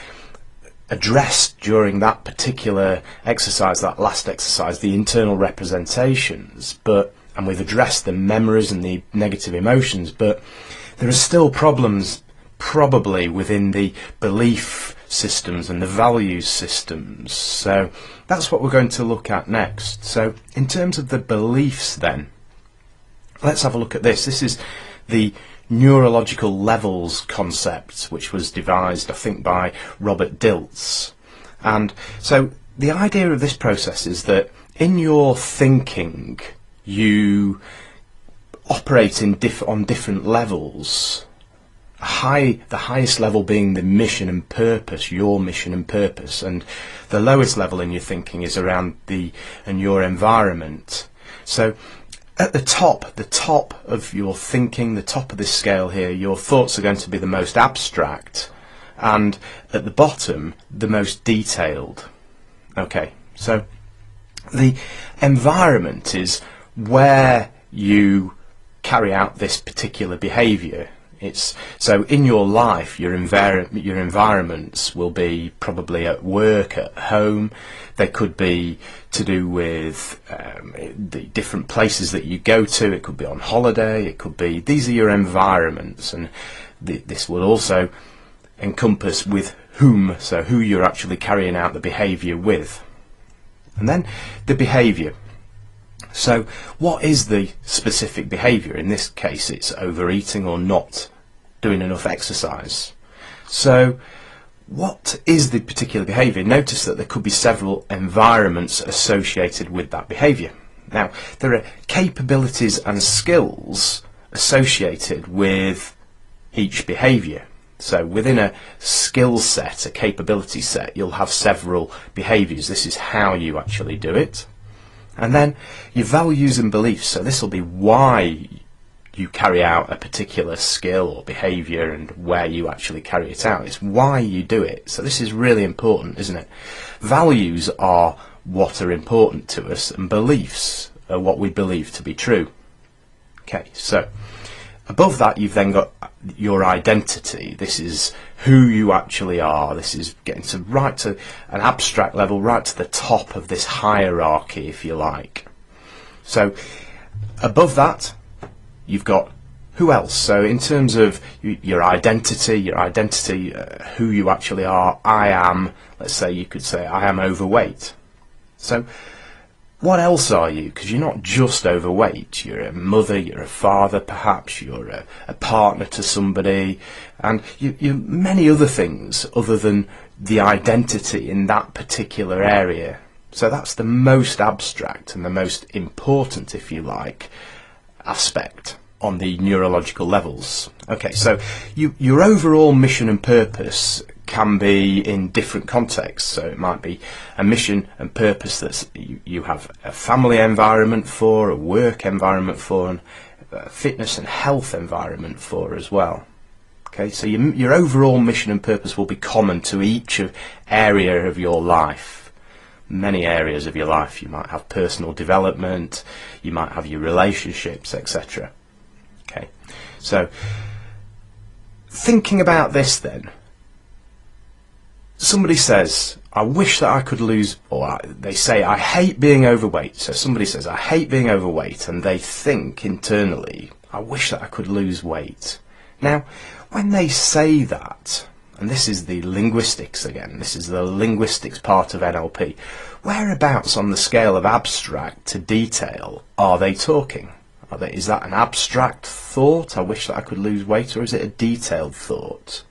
Speaker 1: addressed during that particular exercise, that last exercise, the internal representations, and we've addressed the memories and the negative emotions, but there are still problems probably within the belief systems and the values systems. So that's what we're going to look at next. So in terms of the beliefs then, let's have a look at this. This is the neurological levels concept, which was devised, I think, by Robert Dilts. And so the idea of this process is that in your thinking you operate on different levels. The highest level being the mission and purpose, your mission and purpose, and the lowest level in your thinking is around your environment. So at the top of your thinking, the top of this scale here, your thoughts are going to be the most abstract, and at the bottom, the most detailed. Okay, so the environment is where you carry out this particular behaviour. So in your life, your environments will be probably at work, at home. They could be to do with the different places that you go to. It could be on holiday. It could be, these are your environments, and this will also encompass with whom, so who you're actually carrying out the behaviour with. And then the behaviour. So what is the specific behaviour? In this case, it's overeating or not doing enough exercise. So what is the particular behaviour? Notice that there could be several environments associated with that behaviour. Now, there are capabilities and skills associated with each behaviour. So within a skill set, a capability set, you'll have several behaviours. This is how you actually do it. And then your values and beliefs. So this will be why you carry out a particular skill or behaviour and where you actually carry it out. It's why you do it. So this is really important, isn't it? Values are what are important to us, and beliefs are what we believe to be true. Okay, so above that you've then got your identity. This is who you actually are. This is getting to right to an abstract level, right to the top of this hierarchy, if you like. So above that you've got who else. So in terms of your identity, who you actually are. I am, let's say you could say, I am overweight. So what else are you? Because you're not just overweight. You're a mother, you're a father, perhaps you're a partner to somebody, and you're many other things other than the identity in that particular area. So that's the most abstract and the most important, if you like, aspect on the neurological levels. Okay, so your overall mission and purpose can be in different contexts. So it might be a mission and purpose that you have a family environment for, a work environment for, and a fitness and health environment for as well. Okay, so your overall mission and purpose will be common to each area of your life. Many areas of your life. You might have personal development, you might have your relationships, etc. Okay, so thinking about this then, somebody says, I wish that I could lose, or they say, I hate being overweight. So somebody says, I hate being overweight, and they think internally, I wish that I could lose weight. Now, when they say that, and this is the linguistics again, this is the linguistics part of NLP, whereabouts on the scale of abstract to detail are they talking? Is that an abstract thought, I wish that I could lose weight, or is it a detailed thought?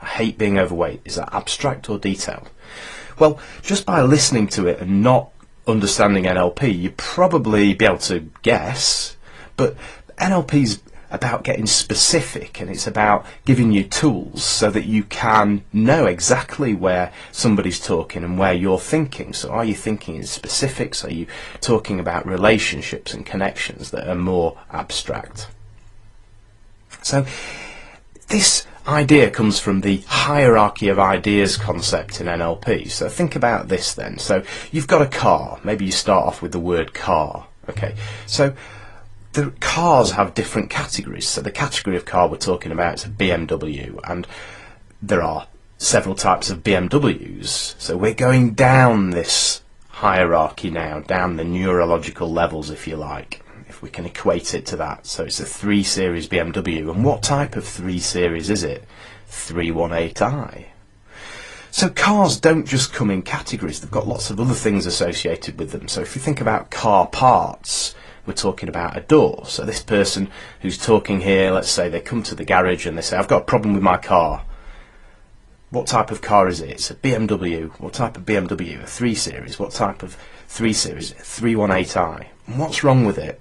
Speaker 1: I hate being overweight. Is that abstract or detailed? Well, just by listening to it and not understanding NLP, you'd probably be able to guess, but NLP's about getting specific, and it's about giving you tools so that you can know exactly where somebody's talking and where you're thinking. So are you thinking in specifics? Are you talking about relationships and connections that are more abstract? So this idea comes from the hierarchy of ideas concept in NLP. So think about this then. So you've got a car. Maybe you start off with the word car. Okay, so the cars have different categories. So the category of car we're talking about is a BMW, and there are several types of BMWs. So we're going down this hierarchy now, down the neurological levels, if you like, if we can equate it to that. So it's a 3 Series BMW, and what type of 3 Series is it? 318i. So cars don't just come in categories, they've got lots of other things associated with them. So if you think about car parts, we're talking about a door. So this person who's talking here, let's say they come to the garage and they say, I've got a problem with my car. What type of car is it? It's a BMW. What type of BMW? A 3 Series. What type of 3 Series? 318i. And what's wrong with it?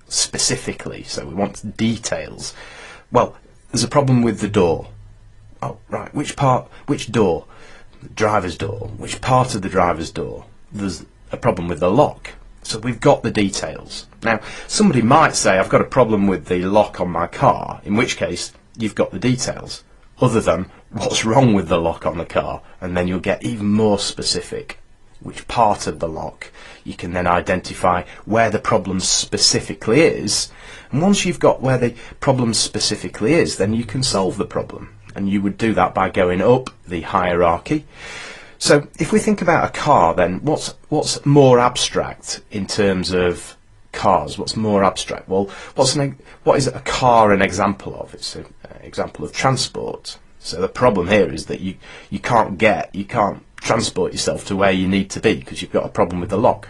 Speaker 1: Specifically, so we want details. Well, there's a problem with the door. Oh, right, which part, which door? The driver's door. Which part of the driver's door? There's a problem with the lock. So we've got the details. Now, somebody might say, I've got a problem with the lock on my car, in which case you've got the details, other than what's wrong with the lock on the car, and then you'll get even more specific. Which part of the lock? You can then identify where the problem specifically is, and once you've got where the problem specifically is, then you can solve the problem, and you would do that by going up the hierarchy. So if we think about a car, then what's more abstract in terms of cars? What's more abstract? Well, what is a car an example of? It's an example of transport. So the problem here is that you can't transport yourself to where you need to be because you've got a problem with the lock.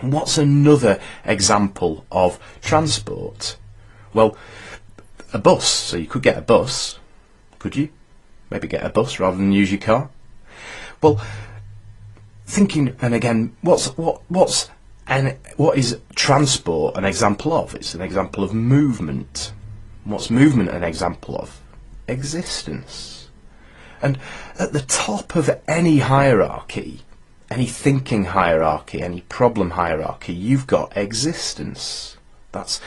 Speaker 1: And what's another example of transport? Well, a bus. So you could get a bus, could you? Maybe get a bus rather than use your car. Well, thinking, and again, what is transport an example of? It's an example of movement. What's movement an example of? Existence. And at the top of any hierarchy, any thinking hierarchy, any problem hierarchy, you've got existence. That's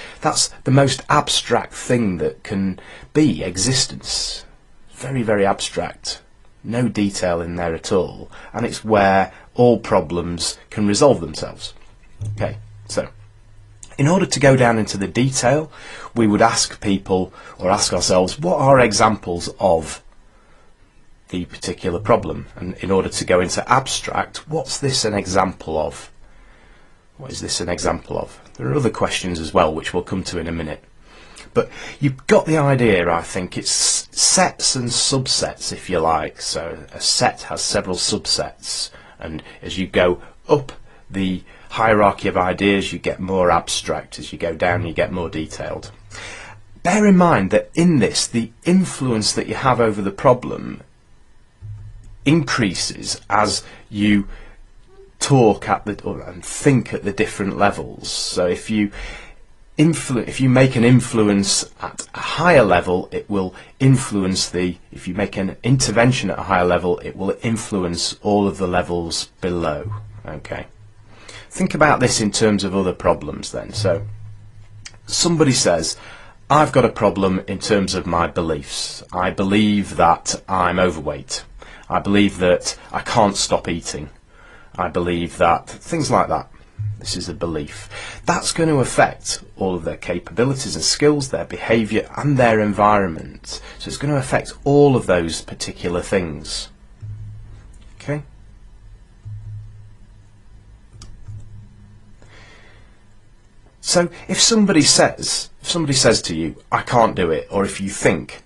Speaker 1: the most abstract thing that can be, existence. Very, very abstract. No detail in there at all, and it's where all problems can resolve themselves. Okay, so in order to go down into the detail, we would ask people, or ask ourselves, what are examples of the particular problem? And in order to go into abstract, what's this an example of? What is this an example of? There are other questions as well, which we'll come to in a minute. But you've got the idea, I think. It's sets and subsets, if you like. So a set has several subsets, and as you go up the hierarchy of ideas, you get more abstract. As you go down, you get more detailed. Bear in mind that in this, the influence that you have over the problem increases as you talk and think at the different levels. So if you make an influence at a higher level, it will influence if you make an intervention at a higher level, it will influence all of the levels below. Okay. Think about this in terms of other problems then. So somebody says, I've got a problem in terms of my beliefs. I believe that I'm overweight. I believe that I can't stop eating. I believe that, things like that. This is a belief. That's going to affect all of their capabilities and skills, their behaviour and their environment. So it's going to affect all of those particular things. Okay. So if somebody says to you, I can't do it, or if you think,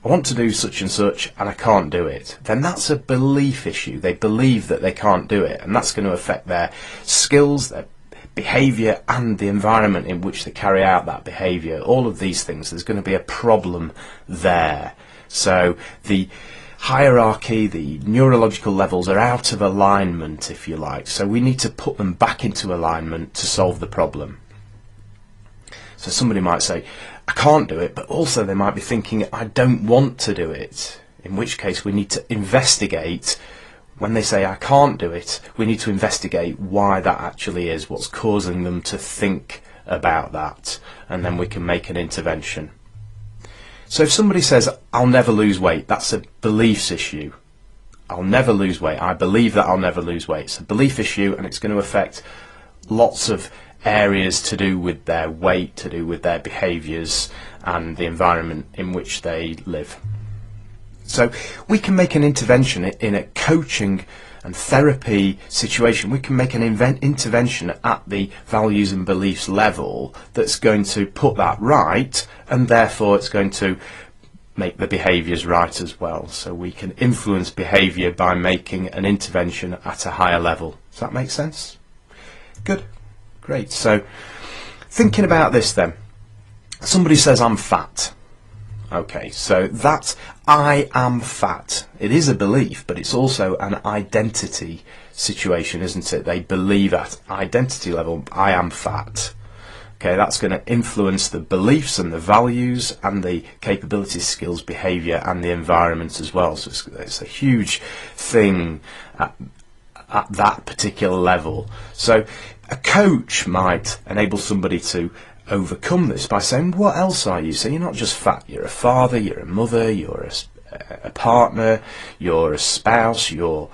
Speaker 1: I want to do such and such and I can't do it, then that's a belief issue. They believe that they can't do it, and that's going to affect their skills, their behaviour, and the environment in which they carry out that behaviour. All of these things, there's going to be a problem there. So the hierarchy, the neurological levels are out of alignment, if you like. So we need to put them back into alignment to solve the problem. So somebody might say, I can't do it, but also they might be thinking, I don't want to do it. In which case we need to investigate. When they say, I can't do it, we need to investigate why that actually is, what's causing them to think about that, and then we can make an intervention. So if somebody says, I'll never lose weight, that's a beliefs issue. I'll never lose weight. I believe that I'll never lose weight. It's a belief issue, and it's going to affect lots of areas to do with their weight, to do with their behaviours and the environment in which they live. So we can make an intervention in a coaching and therapy situation. We can make an intervention at the values and beliefs level that's going to put that right, and therefore it's going to make the behaviours right as well. So we can influence behaviour by making an intervention at a higher level. Does that make sense? Good. Great. So thinking about this then, somebody says I'm fat. Okay, so that I am fat, it is a belief, but it's also an identity situation, isn't it? They believe at identity level, I am fat. Okay, that's going to influence the beliefs and the values and the capabilities, skills, behaviour and the environment as well. So it's a huge thing at that particular level. So a coach might enable somebody to overcome this by saying, what else are you? So you're not just fat, you're a father, you're a mother, you're a partner, you're a spouse, you're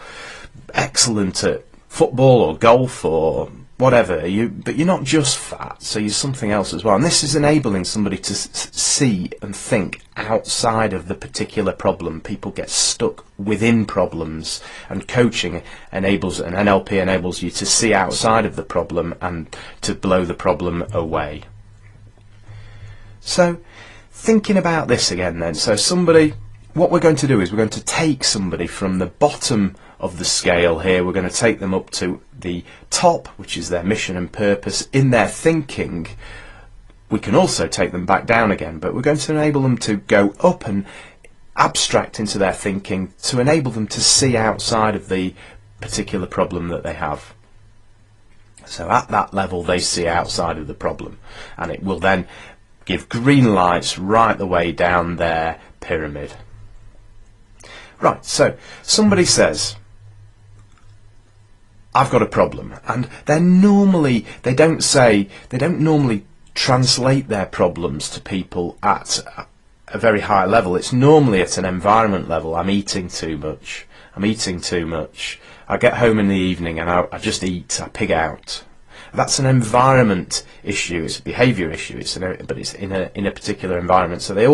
Speaker 1: excellent at football or golf or whatever, but you're not just fat, so you're something else as well. And this is enabling somebody to see and think outside of the particular problem. People get stuck within problems, and coaching enables, and NLP enables you to see outside of the problem and to blow the problem away. So thinking about this again then, so what we're going to do is we're going to take somebody from the bottom of the scale here, we're going to take them up to the top, which is their mission and purpose in their thinking. We can also take them back down again, but we're going to enable them to go up and abstract into their thinking to enable them to see outside of the particular problem that they have. So at that level they see outside of the problem, and it will then give green lights right the way down their pyramid. Right, so somebody says, I've got a problem, and they don't normally translate their problems to people at a very high level. It's normally at an environment level. I'm eating too much. I get home in the evening and I just eat, I pig out. That's an environment issue, it's a behaviour issue, but it's in a particular environment. So they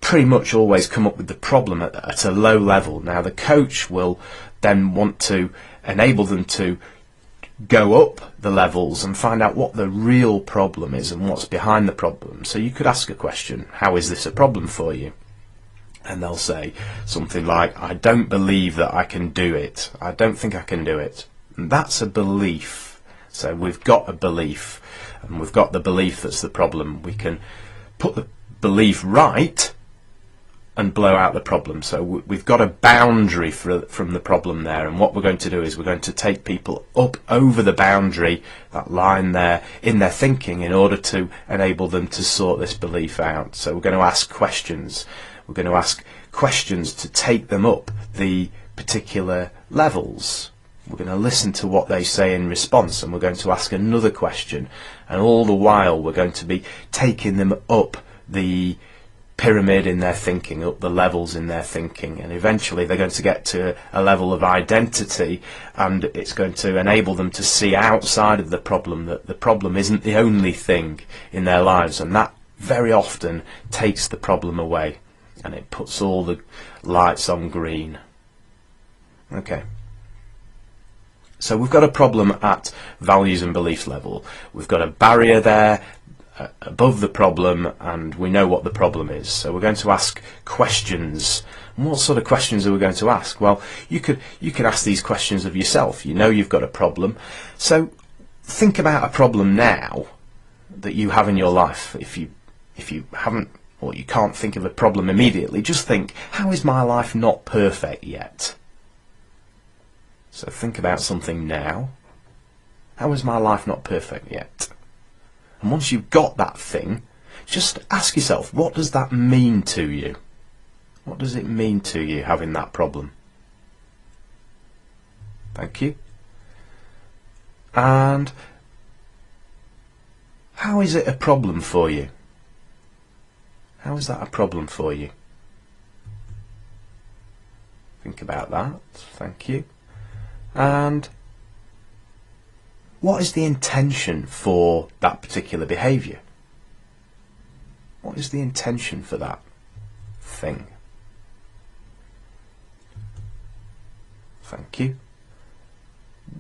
Speaker 1: pretty much always come up with the problem at a low level. Now the coach will then want to enable them to go up the levels and find out what the real problem is and what's behind the problem. So you could ask a question, how is this a problem for you? And they'll say something like, I don't believe that I can do it. I don't think I can do it. And that's a belief. So we've got a belief, and we've got the belief that's the problem. We can put the belief right and blow out the problem. So we've got a boundary from the problem there, and what we're going to do is we're going to take people up over the boundary, that line there, in their thinking in order to enable them to sort this belief out. So we're going to ask questions. We're going to ask questions to take them up the particular levels. We're going to listen to what they say in response, and we're going to ask another question, and all the while we're going to be taking them up the pyramid in their thinking, up the levels in their thinking, and eventually they're going to get to a level of identity, and it's going to enable them to see outside of the problem, that the problem isn't the only thing in their lives, and that very often takes the problem away and it puts all the lights on green. Okay. So we've got a problem at values and belief level. We've got a barrier there above the problem, and we know what the problem is. So we're going to ask questions. And what sort of questions are we going to ask? Well, you could ask these questions of yourself. You know you've got a problem. So think about a problem now that you have in your life. If you haven't, or you can't think of a problem immediately, just think, how is my life not perfect yet? So think about something now. How is my life not perfect yet? And once you've got that thing, just ask yourself, what does that mean to you? What does it mean to you having that problem? Thank you. And how is it a problem for you? How is that a problem for you? Think about that. Thank you. And what is the intention for that particular behaviour? What is the intention for that thing? Thank you.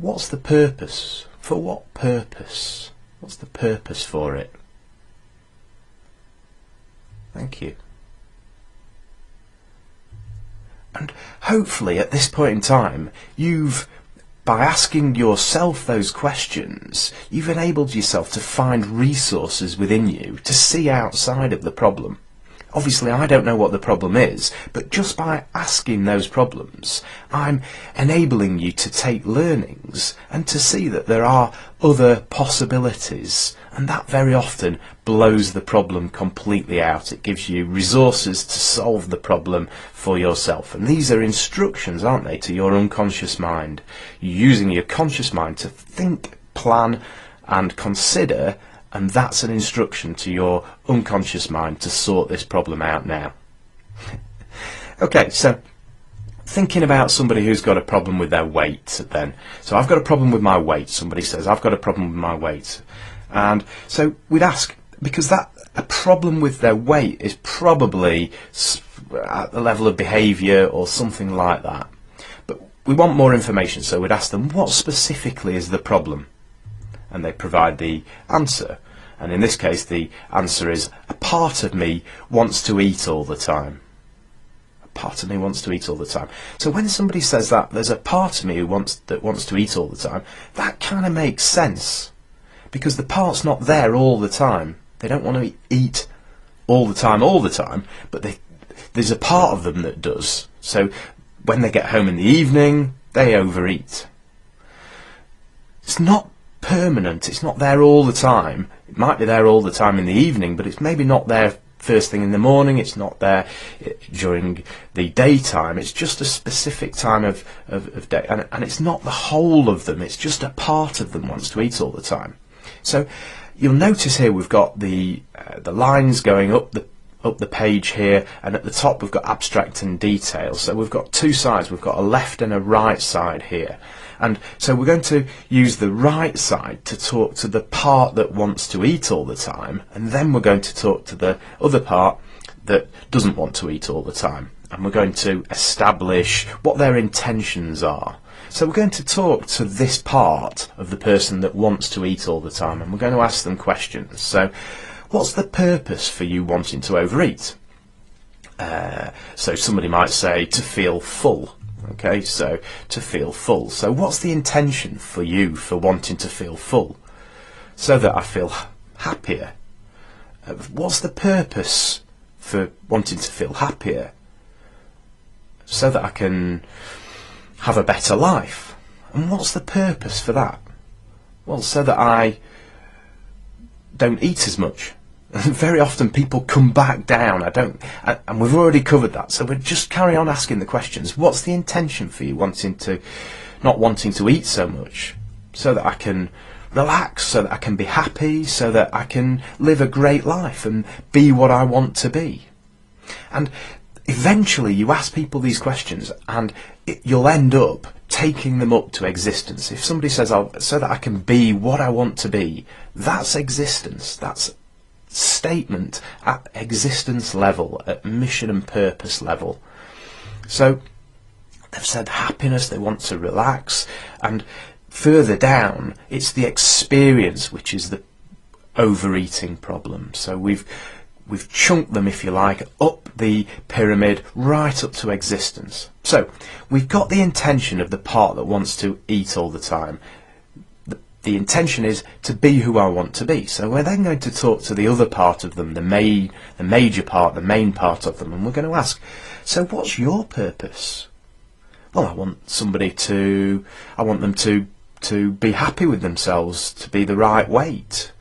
Speaker 1: What's the purpose? For what purpose? What's the purpose for it? Thank you. And hopefully at this point in time, by asking yourself those questions, you've enabled yourself to find resources within you to see outside of the problem. Obviously, I don't know what the problem is, but just by asking those problems, I'm enabling you to take learnings and to see that there are other possibilities, and that very often blows the problem completely out. It gives you resources to solve the problem for yourself. And these are instructions, aren't they, to your unconscious mind. You're using your conscious mind to think, plan, and consider, and that's an instruction to your unconscious mind to sort this problem out now. Okay, so thinking about somebody who's got a problem with their weight then. So I've got a problem with my weight. Somebody says, I've got a problem with my weight. And so we'd ask, because a problem with their weight is probably at the level of behaviour or something like that. But we want more information, so we'd ask them, what specifically is the problem? And they provide the answer. And in this case, the answer is, a part of me wants to eat all the time. A part of me wants to eat all the time. So when somebody says that, there's a part of me that wants to eat all the time, that kind of makes sense. Because the part's not there all the time. They don't want to eat all the time, but there's a part of them that does. So when they get home in the evening, they overeat. It's not permanent, it's not there all the time. It might be there all the time in the evening, but it's maybe not there first thing in the morning, it's not there during the daytime, it's just a specific time of day, and it's not the whole of them, it's just a part of them wants to eat all the time. So you'll notice here we've got the lines going up the page here, and at the top we've got abstract and detail. So we've got two sides, we've got a left and a right side here. And so we're going to use the right side to talk to the part that wants to eat all the time, and then we're going to talk to the other part that doesn't want to eat all the time. And we're going to establish what their intentions are. So we're going to talk to this part of the person that wants to eat all the time, and we're going to ask them questions. So what's the purpose for you wanting to overeat? So somebody might say to feel full. Okay, so to feel full. So what's the intention for you for wanting to feel full? So that I feel happier. What's the purpose for wanting to feel happier? So that I can have a better life. And what's the purpose for that? Well, so that I don't eat as much. Very often people come back down. And we've already covered that. So we'll just carry on asking the questions. What's the intention for you not wanting to eat so much? So that I can relax, so that I can be happy, so that I can live a great life and be what I want to be. And eventually you ask people these questions and you'll end up taking them up to existence. If somebody says, so that I can be what I want to be, that's existence. That's statement at existence level, at mission and purpose level. So They've said happiness, they want to relax, and further down, it's the experience which is the overeating problem. So we've chunked them, if you like, up the pyramid, right up to existence. So we've got the intention of the part that wants to eat all the time. The intention is to be who I want to be. So we're then going to talk to the other part of them, the major part, the main part of them, and we're going to ask, so what's your purpose? Well, I want them to be happy with themselves, to be the right weight.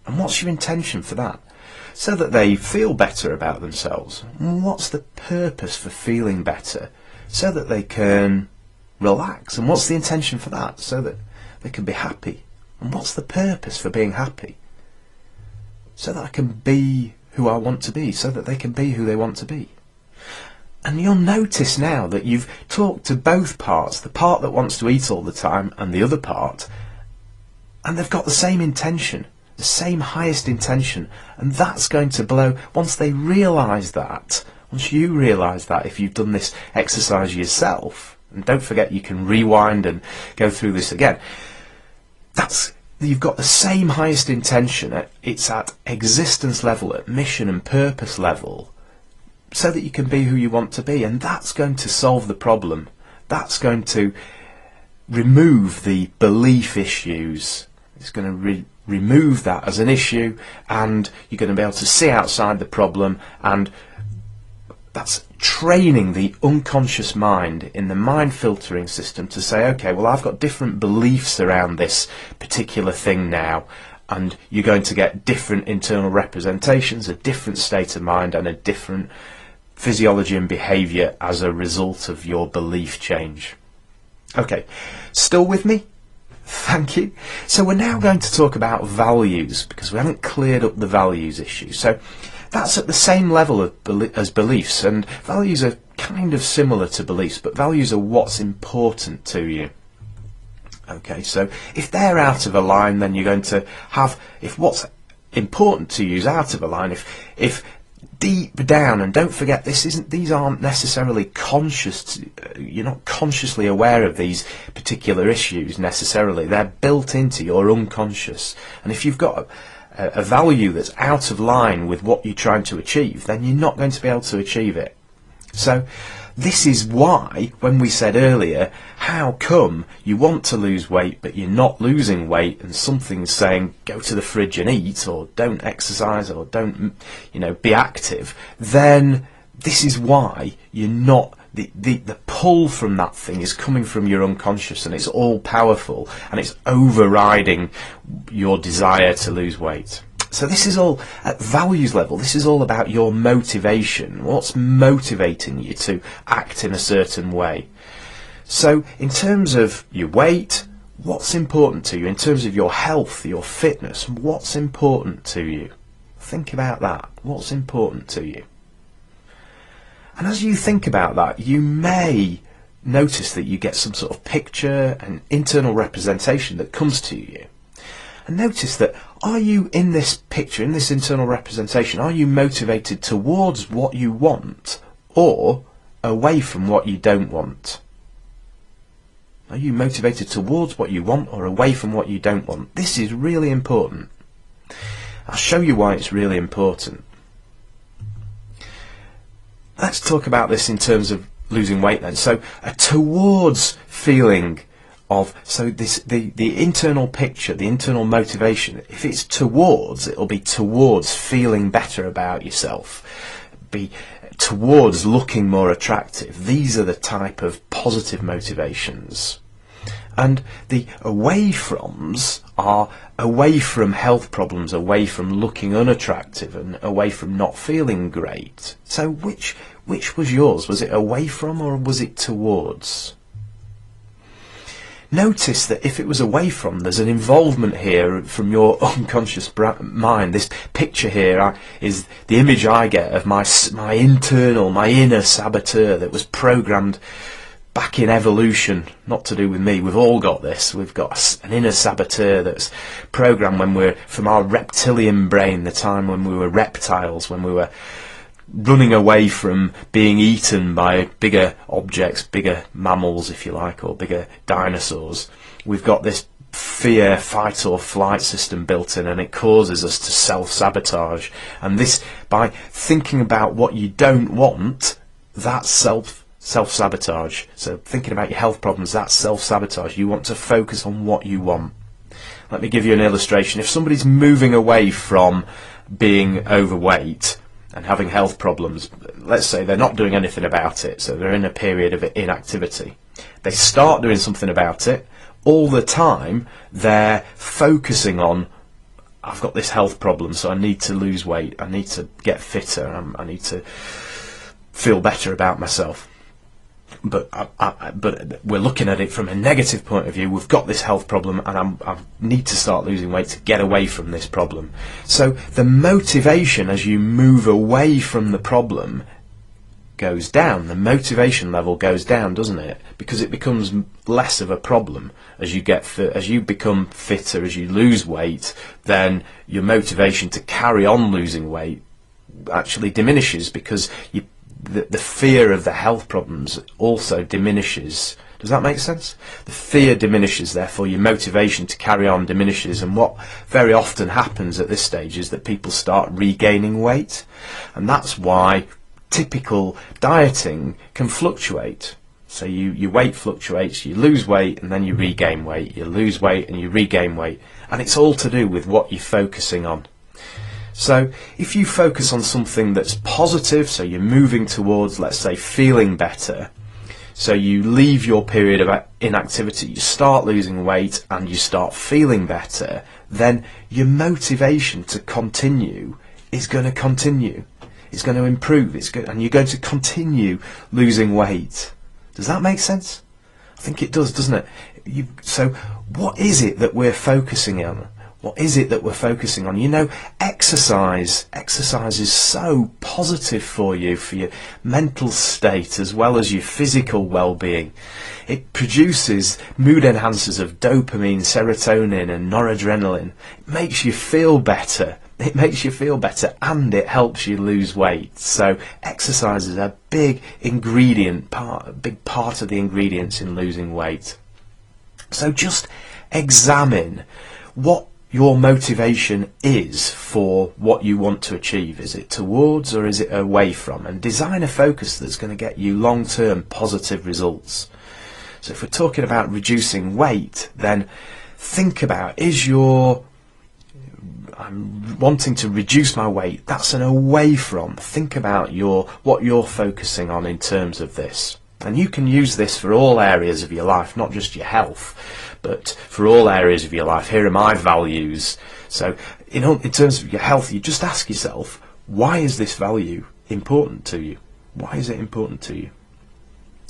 Speaker 1: And what's your intention for that? So that they feel better about themselves. And what's the purpose for feeling better? So that they can relax. And what's the intention for that? So that they can be happy. And what's the purpose for being happy? So that I can be who I want to be. So that they can be who they want to be. And you'll notice now that you've talked to both parts, the part that wants to eat all the time and the other part, and they've got the same intention, the same highest intention, and that's going to blow. Once they realise that, once you realise that, if you've done this exercise yourself, and don't forget you can rewind and go through this again, you've got the same highest intention, it's at existence level, at mission and purpose level, so that you can be who you want to be, and that's going to solve the problem. That's going to remove the belief issues. It's going to remove that as an issue, and you're going to be able to see outside the problem, and that's training the unconscious mind in the mind filtering system to say, okay, well, I've got different beliefs around this particular thing now, and you're going to get different internal representations, a different state of mind, and a different physiology and behaviour as a result of your belief change. Okay, still with me? Thank you. So we're now going to talk about values, because we haven't cleared up the values issue. So that's at the same level as beliefs, and values are kind of similar to beliefs, but values are what's important to you. Okay, so if they're out of a line, then you're going to have, if what's important to you is out of a line, if deep down, and don't forget, these aren't necessarily conscious, you're not consciously aware of these particular issues necessarily, they're built into your unconscious, and if you've got a value that's out of line with what you're trying to achieve, then you're not going to be able to achieve it. So this is why, when we said earlier, how come you want to lose weight but you're not losing weight, and something's saying go to the fridge and eat, or don't exercise, or don't, be active, then this is why you're not, the pull from that thing is coming from your unconscious, and it's all powerful, and it's overriding your desire to lose weight. So this is all at values level. This is all about your motivation. What's motivating you to act in a certain way? So in terms of your weight, what's important to you? In terms of your health, your fitness, what's important to you? Think about that. What's important to you? And as you think about that, you may notice that you get some sort of picture and internal representation that comes to you. And notice that, are you in this picture, in this internal representation, are you motivated towards what you want or away from what you don't want? Are you motivated towards what you want or away from what you don't want? This is really important. I'll show you why it's really important. Let's talk about this in terms of losing weight then. So a towards feeling of, the internal picture, the internal motivation, if it's towards, it'll be towards feeling better about yourself, be towards looking more attractive. These are the type of positive motivations. And the away froms are away from health problems, away from looking unattractive, and away from not feeling great. So which was yours? Was it away from, or was it towards? Notice that if it was away from, there's an involvement here from your unconscious mind. This picture here is the image I get of my inner saboteur that was programmed back in evolution, not to do with me. We've all got this. We've got an inner saboteur that's programmed from our reptilian brain, the time when we were reptiles, when we were running away from being eaten by bigger objects, bigger mammals if you like, or bigger dinosaurs. We've got this fear, fight or flight system built in, and it causes us to self-sabotage. And this, by thinking about what you don't want, that's self-sabotage. So thinking about your health problems, that's self-sabotage. You want to focus on what you want. Let me give you an illustration. If somebody's moving away from being overweight and having health problems, let's say they're not doing anything about it, so they're in a period of inactivity. They start doing something about it. All the time they're focusing on, I've got this health problem, so I need to lose weight, I need to get fitter, I need to feel better about myself. But we're looking at it from a negative point of view. We've got this health problem and I need to start losing weight to get away from this problem. So the motivation as you move away from the problem goes down. The motivation level goes down, doesn't it? Because it becomes less of a problem as you get as you become fitter, as you lose weight. Then your motivation to carry on losing weight actually diminishes, because the fear of the health problems also diminishes. Does that make sense? The fear diminishes, therefore your motivation to carry on diminishes, and what very often happens at this stage is that people start regaining weight, and that's why typical dieting can fluctuate. So your weight fluctuates, you lose weight and then you regain weight, you lose weight and you regain weight, and it's all to do with what you're focusing on. So if you focus on something that's positive, so you're moving towards, let's say, feeling better, so you leave your period of inactivity, you start losing weight and you start feeling better, then your motivation to continue is going to continue. It's going to improve, and you're going to continue losing weight. Does that make sense? I think it does, doesn't it? So what is it that we're focusing on? What is it that we're focusing on? You know, exercise. Exercise is so positive for you, for your mental state as well as your physical well-being. It produces mood enhancers of dopamine, serotonin and noradrenaline. It makes you feel better. It makes you feel better and it helps you lose weight. So exercise is a big a big part of the ingredients in losing weight. So just examine what your motivation is for what you want to achieve. Is it towards or is it away from? And design a focus that's going to get you long-term positive results. So if we're talking about reducing weight, then think about, I'm wanting to reduce my weight, that's an away from. Think about what you're focusing on in terms of this. And you can use this for all areas of your life, not just your health, but for all areas of your life. Here are my values. So in terms of your health, you just ask yourself, why is this value important to you? Why is it important to you?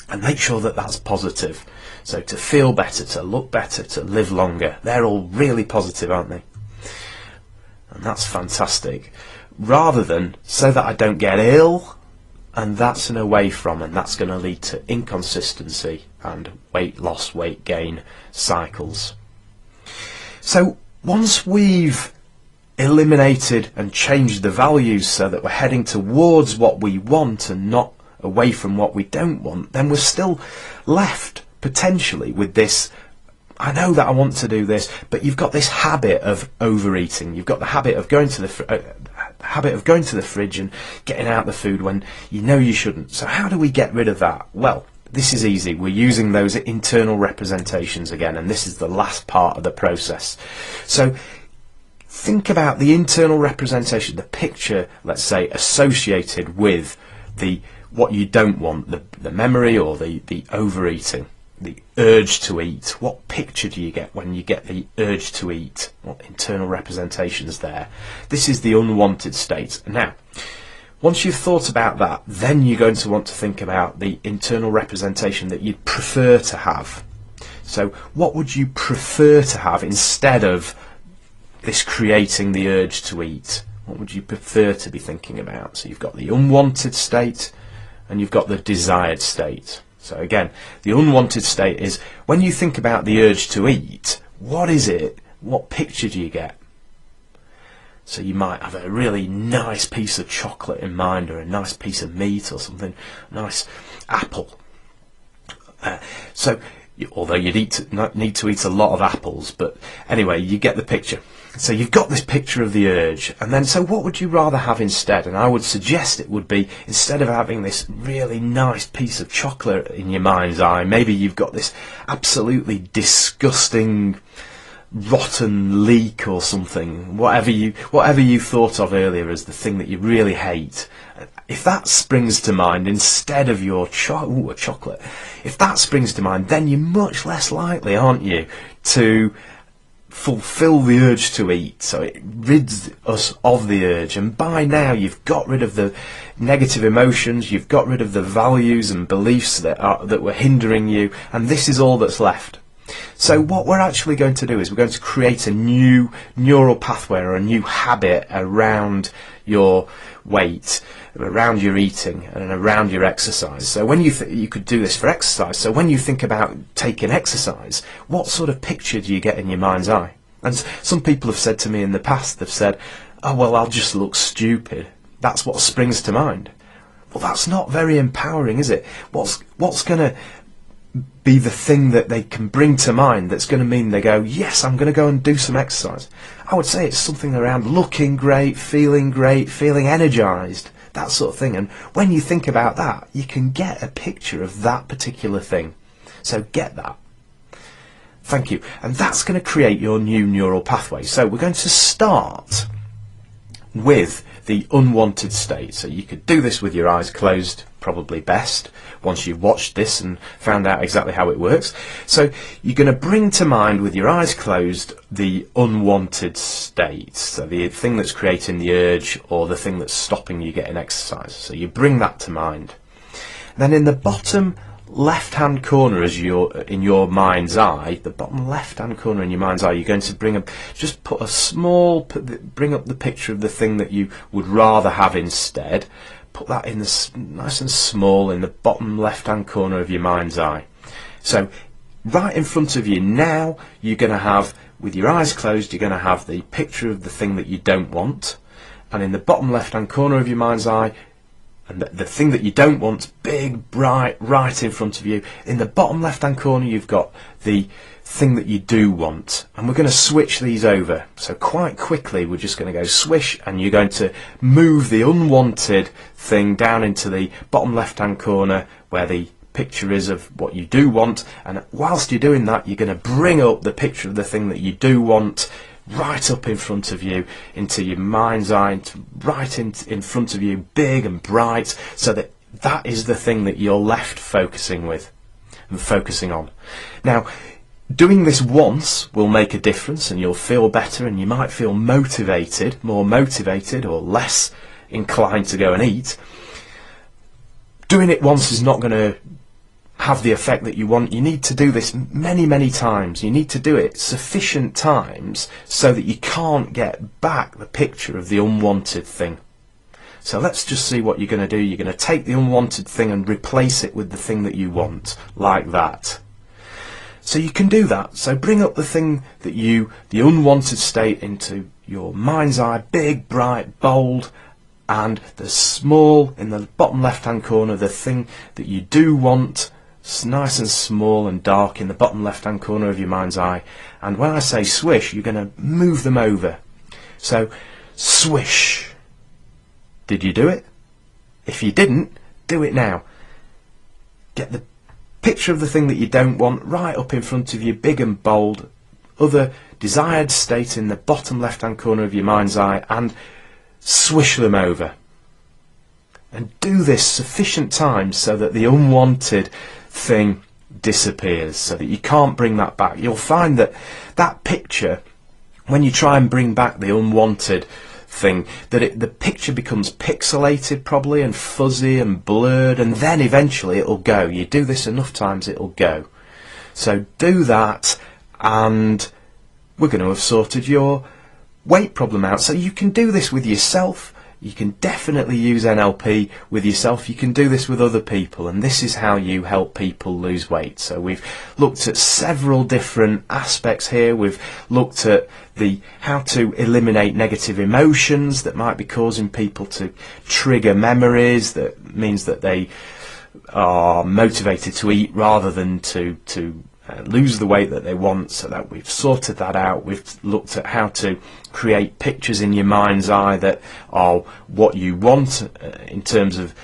Speaker 1: And make sure that that's positive. So to feel better, to look better, to live longer, they're all really positive, aren't they? And that's fantastic. Rather than so that I don't get ill, and that's an away from, and that's going to lead to inconsistency and weight loss, weight gain cycles. So once we've eliminated and changed the values so that we're heading towards what we want and not away from what we don't want, then we're still left potentially with this, I know that I want to do this, but you've got this habit of overeating. You've got the habit of going to the fridge and getting out the food when you know you shouldn't. So how do we get rid of that? Well, this is easy. We're using those internal representations again, and this is the last part of the process. So think about the internal representation, the picture, let's say, associated with what you don't want, the memory or the overeating. The urge to eat. What picture do you get when you get the urge to eat? What internal representation is there? This is the unwanted state. Now, once you've thought about that, then you're going to want to think about the internal representation that you'd prefer to have. So what would you prefer to have instead of this creating the urge to eat? What would you prefer to be thinking about? So you've got the unwanted state and you've got the desired state. So again, the unwanted state is when you think about the urge to eat, what is it? What picture do you get?
Speaker 2: So you might have a really nice piece of chocolate in mind, or a nice piece of meat, or something, a nice apple. Although you'd need to eat a lot of apples, but anyway, you get the picture. So you've got this picture of the urge, and then so what would you rather have instead? And I would suggest it would be, instead of having this really nice piece of chocolate in your mind's eye, maybe you've got this absolutely disgusting, rotten leek or something, whatever you thought of earlier as the thing that you really hate. If that springs to mind instead of your chocolate, if that springs to mind, then you're much less likely, aren't you, to fulfill the urge to eat. So it rids us of the urge, and by now you've got rid of the negative emotions, you've got rid of the values and beliefs that were hindering you, and this is all that's left. So what we're actually going to do is we're going to create a new neural pathway, or a new habit around your weight, around your eating, and around your exercise. So when you could do this for exercise. So when you think about taking exercise, what sort of picture do you get in your mind's eye? And some people have said to me in the past, they've said, oh well, I'll just look stupid. That's what springs to mind. Well, that's not very empowering, is it? What's going to be the thing that they can bring to mind that's going to mean they go, yes, I'm going to go and do some exercise? I would say it's something around looking great, feeling energized, that sort of thing. And when you think about that, you can get a picture of that particular thing. So get that. Thank you. And that's going to create your new neural pathway. So we're going to start with the unwanted state. So you could do this with your eyes closed, probably best, once you've watched this and found out exactly how it works. So you're going to bring to mind, with your eyes closed, the unwanted state. So the thing that's creating the urge, or the thing that's stopping you getting exercise. So you bring that to mind. Then in the bottom left-hand corner, in your mind's eye, the bottom left-hand corner in your mind's eye, you're going to bring up the picture of the thing that you would rather have instead. Put that in nice and small in the bottom left-hand corner of your mind's eye. So right in front of you now, you're going to have, with your eyes closed, you're going to have the picture of the thing that you don't want. And in the bottom left-hand corner of your mind's eye, and the thing that you don't want, big, bright, right in front of you. In the bottom left-hand corner, you've got the thing that you do want. And we're going to switch these over. So quite quickly, we're just going to go swish, and you're going to move the unwanted thing down into the bottom left-hand corner where the picture is of what you do want. And whilst you're doing that, you're going to bring up the picture of the thing that you do want right up in front of you, into your mind's eye, right in front of you, big and bright, so that is the thing that you're left focusing on. Now, doing this once will make a difference, and you'll feel better, and you might feel motivated, more motivated, or less inclined to go and eat. Doing it once is not going to have the effect that you want. You need to do this many, many times. You need to do it sufficient times so that you can't get back the picture of the unwanted thing. So let's just see what you're going to do. You're going to take the unwanted thing and replace it with the thing that you want, like that. So you can do that. So bring up the thing that the unwanted state into your mind's eye, big, bright, bold, and the small, in the bottom left-hand corner, the thing that you do want, nice and small and dark in the bottom left-hand corner of your mind's eye. And when I say swish, you're going to move them over. So, swish. Did you do it? If you didn't, do it now. Get the picture of the thing that you don't want right up in front of you, big and bold. Other desired state in the bottom left-hand corner of your mind's eye, and swish them over. And do this sufficient times so that the unwanted thing disappears, so that you can't bring that back. You'll find that that picture, when you try and bring back the unwanted thing, that the picture becomes pixelated probably, and fuzzy and blurred, and then eventually it'll go. You do this enough times, it'll go. So do that, and we're going to have sorted your weight problem out. So you can do this with yourself. you can definitely use NLP with yourself. You can do this with other people, and this is how you help people lose weight. So we've looked at several different aspects here. We've looked at how to eliminate negative emotions that might be causing people to trigger memories. That means that they are motivated to eat rather than to lose the weight that they want. So that we've sorted that out. We've looked at how to create pictures in your mind's eye that are what you want in terms of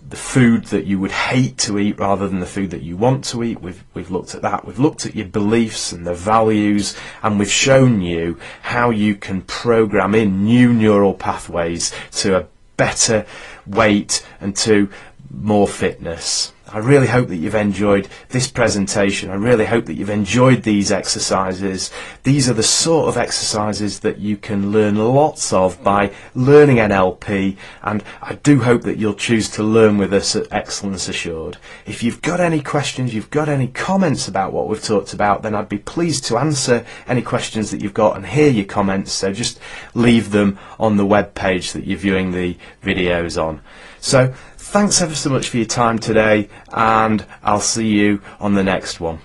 Speaker 2: the food that you would hate to eat rather than the food that you want to eat. We've looked at that. We've looked at your beliefs and the values, and we've shown you how you can program in new neural pathways to a better weight and to more fitness. I really hope that you've enjoyed this presentation. I really hope that you've enjoyed these exercises. These are the sort of exercises that you can learn lots of by learning NLP, and I do hope that you'll choose to learn with us at Excellence Assured. If you've got any questions, you've got any comments about what we've talked about, then I'd be pleased to answer any questions that you've got and hear your comments, so just leave them on the web page that you're viewing the videos on. So thanks ever so much for your time today, and I'll see you on the next one.